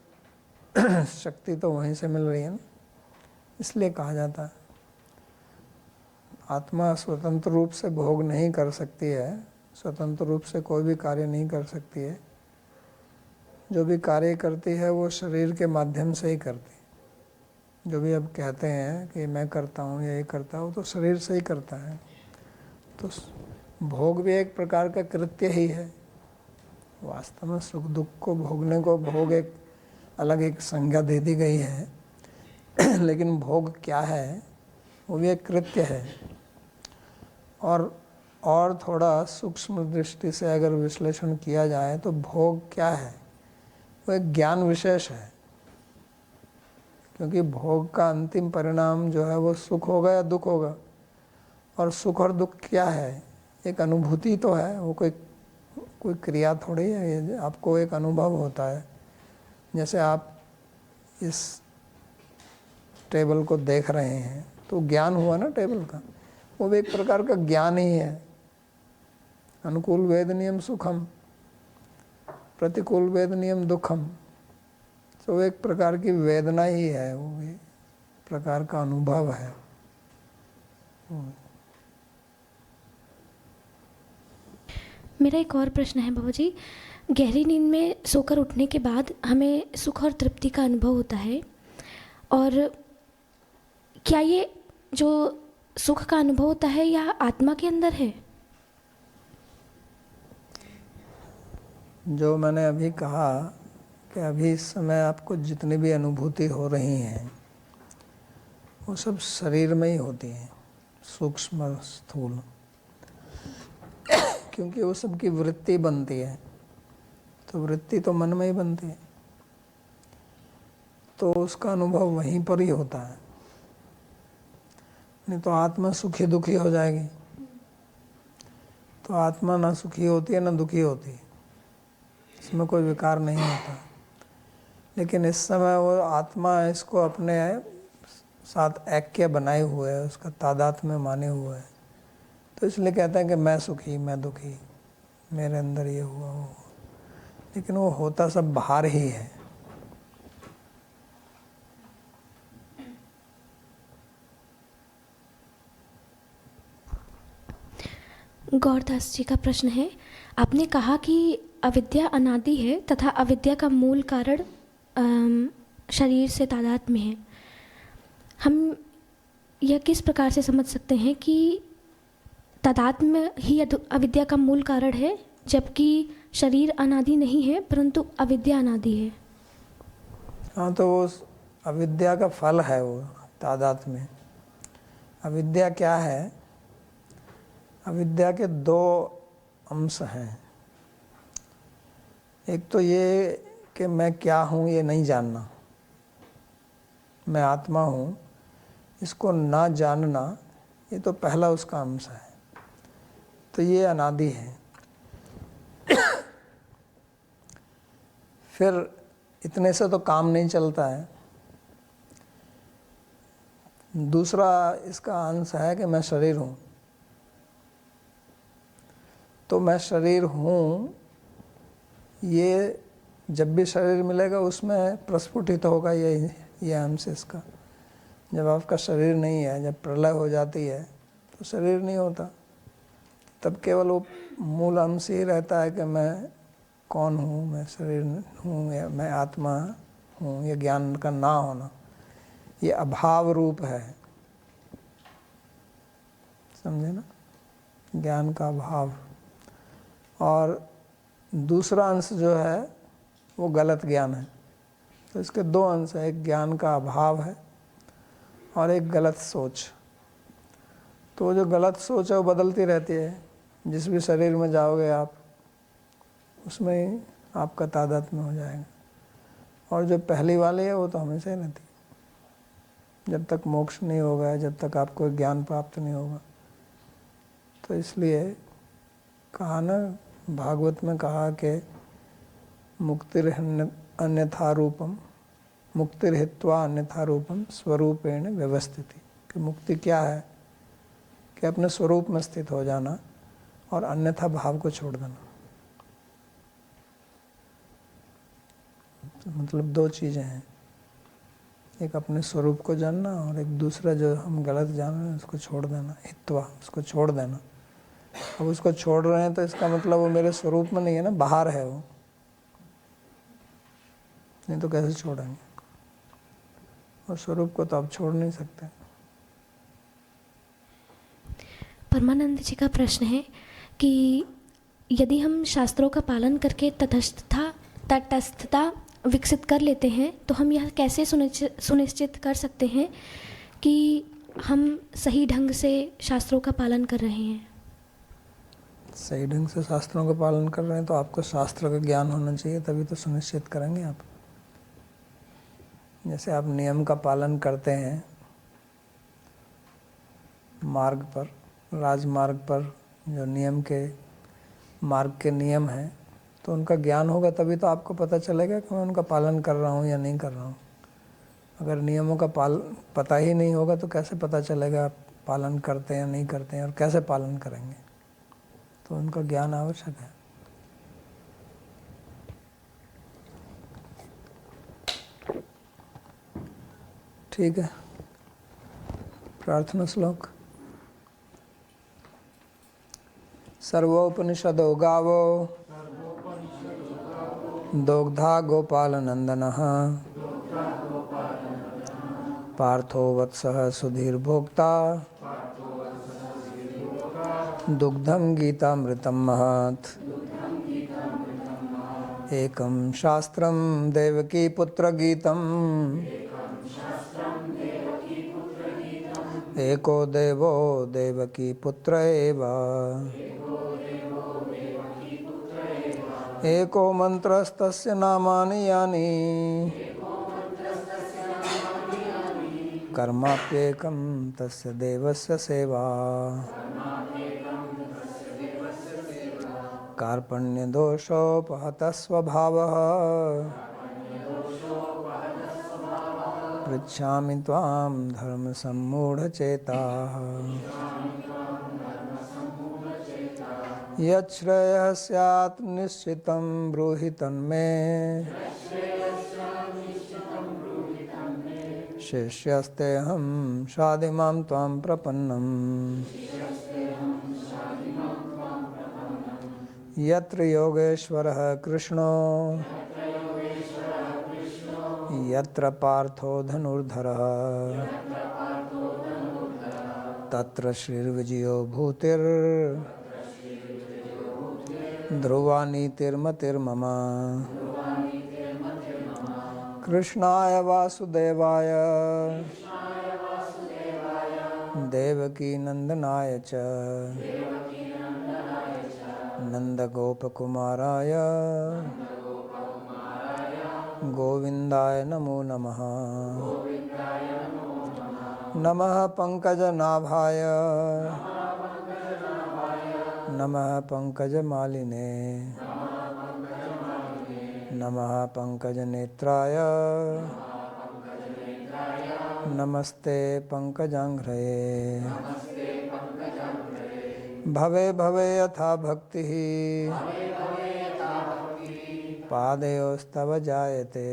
शक्ति तो वहीं से मिल रही है ना, इसलिए कहा जाता है। आत्मा स्वतंत्र रूप से भोग नहीं कर सकती है, स्वतंत्र रूप से कोई भी कार्य नहीं कर सकती है। जो भी कार्य करती है वो शरीर के माध्यम से ही करती है। जो भी अब कहते हैं कि मैं करता हूँ या ये करता हूँ, तो शरीर से ही करता है। तो भोग भी एक प्रकार का कृत्य ही है। वास्तव में सुख दुख को भोगने को भोग एक अलग एक संज्ञा दे दी गई है लेकिन भोग क्या है, वो भी एक कृत्य है। और थोड़ा सूक्ष्म दृष्टि से अगर विश्लेषण किया जाए तो भोग क्या है, वो एक ज्ञान विशेष है। क्योंकि भोग का अंतिम परिणाम जो है वो सुख होगा या दुख होगा। और सुख और दुख क्या है, एक अनुभूति तो है, वो कोई क्रिया थोड़ी है। ये आपको एक अनुभव होता है। जैसे आप इस टेबल को देख रहे हैं तो ज्ञान हुआ ना टेबल का, वो भी एक प्रकार का ज्ञान ही है। अनुकूल वेद नियम सुखम, प्रतिकूल वेद नियम दुखम। तो वो एक प्रकार की वेदना ही है, वो भी प्रकार का अनुभव है। मेरा एक और प्रश्न है बाबा जी, गहरी नींद में सोकर उठने के बाद हमें सुख और तृप्ति का अनुभव होता है, और क्या ये जो सुख का अनुभव होता है यह आत्मा के अंदर है? जो मैंने अभी कहा कि अभी इस समय आपको जितनी भी अनुभूति हो रही हैं वो सब शरीर में ही होती हैं, सूक्ष्म स्थूल। क्योंकि वो सब की वृत्ति बनती है, तो वृत्ति तो मन में ही बनती है, तो उसका अनुभव वहीं पर ही होता है। नहीं तो आत्मा सुखी दुखी हो जाएगी। तो आत्मा ना सुखी होती है ना दुखी होती है, इसमें कोई विकार नहीं होता। लेकिन इस समय वो आत्मा इसको अपने साथ ऐक्य बनाए हुए है, उसका तादात्म्य में माने हुए है, तो इसलिए कहते हैं कि मैं सुखी, मैं दुखी, मेरे अंदर ये हुआ वो हुआ। लेकिन वो होता सब बाहर ही है। गौरदास जी का प्रश्न है, आपने कहा कि अविद्या अनादि है तथा अविद्या का मूल कारण शरीर से तादात्म्य है। हम यह किस प्रकार से समझ सकते हैं कि तादात्म्य ही अविद्या का मूल कारण है, जबकि शरीर अनादि नहीं है परंतु अविद्या अनादि है? हाँ, तो वो अविद्या का फल है वो तादात्म्य। अविद्या क्या है? अविद्या के दो अंश हैं। एक तो ये कि मैं क्या हूँ ये नहीं जानना, मैं आत्मा हूँ इसको ना जानना, ये तो पहला उसका अंश है। तो ये अनादि है। फिर इतने से तो काम नहीं चलता है। दूसरा इसका अंश है कि मैं शरीर हूँ। तो मैं शरीर हूँ, ये जब भी शरीर मिलेगा उसमें प्रस्फुटित होगा ये अंश इसका। जब आपका शरीर नहीं है, जब प्रलय हो जाती है तो शरीर नहीं होता, तब केवल वो मूल अंश ही रहता है कि मैं कौन हूँ, मैं शरीर हूँ या मैं आत्मा हूँ। ये ज्ञान का ना होना, ये अभाव रूप है, समझे ना, ज्ञान का अभाव। और दूसरा अंश जो है वो गलत ज्ञान है। तो इसके दो अंश है, एक ज्ञान का अभाव है और एक गलत सोच। तो जो गलत सोच है वो बदलती रहती है। जिस भी शरीर में जाओगे आप, उसमें ही आपका तादात्म्य हो जाएगा। और जो पहली वाली है वो तो हमेशा ही रहती है, जब तक मोक्ष नहीं होगा, जब तक आपको ज्ञान प्राप्त नहीं होगा। तो इसलिए कहा ना, भागवत में कहा कि मुक्तिर अन्यथा रूपम, मुक्तिर हित्वा अन्यथा रूपम स्वरूपेण व्यवस्थिति। कि मुक्ति क्या है? कि अपने स्वरूप में स्थित हो जाना और अन्यथा भाव को छोड़ देना। तो मतलब दो चीज़ें हैं, एक अपने स्वरूप को जानना और एक दूसरा जो हम गलत जान रहे हैं उसको छोड़ देना, हित्वा, उसको छोड़ देना। अब उसको छोड़ रहे हैं तो इसका मतलब वो मेरे स्वरूप में नहीं है ना, बाहर है वो, नहीं तो कैसे छोड़ेंगे? और स्वरूप को तो आप छोड़ नहीं सकते। परमानंद जी का प्रश्न है कि यदि हम शास्त्रों का पालन करके तटस्थता विकसित कर लेते हैं तो हम यह कैसे सुनिश्चित कर सकते हैं कि हम सही ढंग से शास्त्रों का पालन कर रहे हैं? सही ढंग से शास्त्रों का पालन कर रहे हैं तो आपको शास्त्र का ज्ञान होना चाहिए, तभी तो सुनिश्चित करेंगे आप। जैसे आप नियम का पालन करते हैं मार्ग पर, राजमार्ग पर जो नियम के मार्ग के नियम हैं, तो उनका ज्ञान होगा तभी तो आपको पता चलेगा कि मैं उनका पालन कर रहा हूँ या नहीं कर रहा हूँ। अगर नियमों का पता ही नहीं होगा तो कैसे पता चलेगा आप पालन करते हैं या नहीं करते हैं, और कैसे पालन करेंगे? तो उनका ज्ञान आवश्यक है। ठीक है, प्रार्थना श्लोक। सर्वोपनिषदो गावो दोग्धा गोपाल नंदनः पार्थो वत्सः सुधीर्भोक्ता दुग्धं गीतामृतं महत्। एकं शास्त्रं देवकी पुत्र गीतम् एको देवो देवकी पुत्र एव। एको मंत्रस्तस्य नामानि यानि कर्माप्येकं तस्य देवस्य सेवा। कार्पण्यदोषोपहतः स्वभावः पृच्छामि त्वां धर्मसम्मूढचेताः यच्छ्रेयः स्यात् निश्चितं ब्रूहि तन्मे शिष्यस्तेऽहं शाधिमां त्वां प्रपन्नम् यत्र योगेश्वरः कृष्णो यत्र पार्थो धनुर्धरः तत्र श्रीर्विजयो भूतिर् ध्रुवा नीतिर्मतिर्मम कृष्णाय वासुदेवाय देवकी नंदनाय च नंदगोपकुमाराय गोविंदाय नमो नमः नमः पंकजनाभाय नमः पंकजमालिने नमः पंकजनेत्राय नमस्ते पंकजांघ्रये भवे भवे यथा भक्तिः पादयोस्तव जायते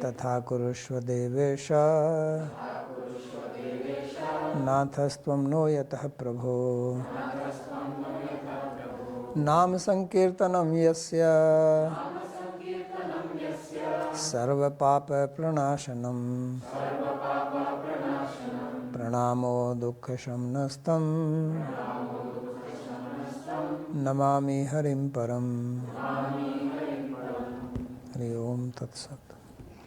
तथा कुरुष्व देवेश नाथस्त्वं नो यतः प्रभो नाम संकीर्तनं यस्य सर्वपापप्रणाशनं प्रणामो दुःखशमनस्तं नमामि हरिं परम् हरि ओम तत्सत्।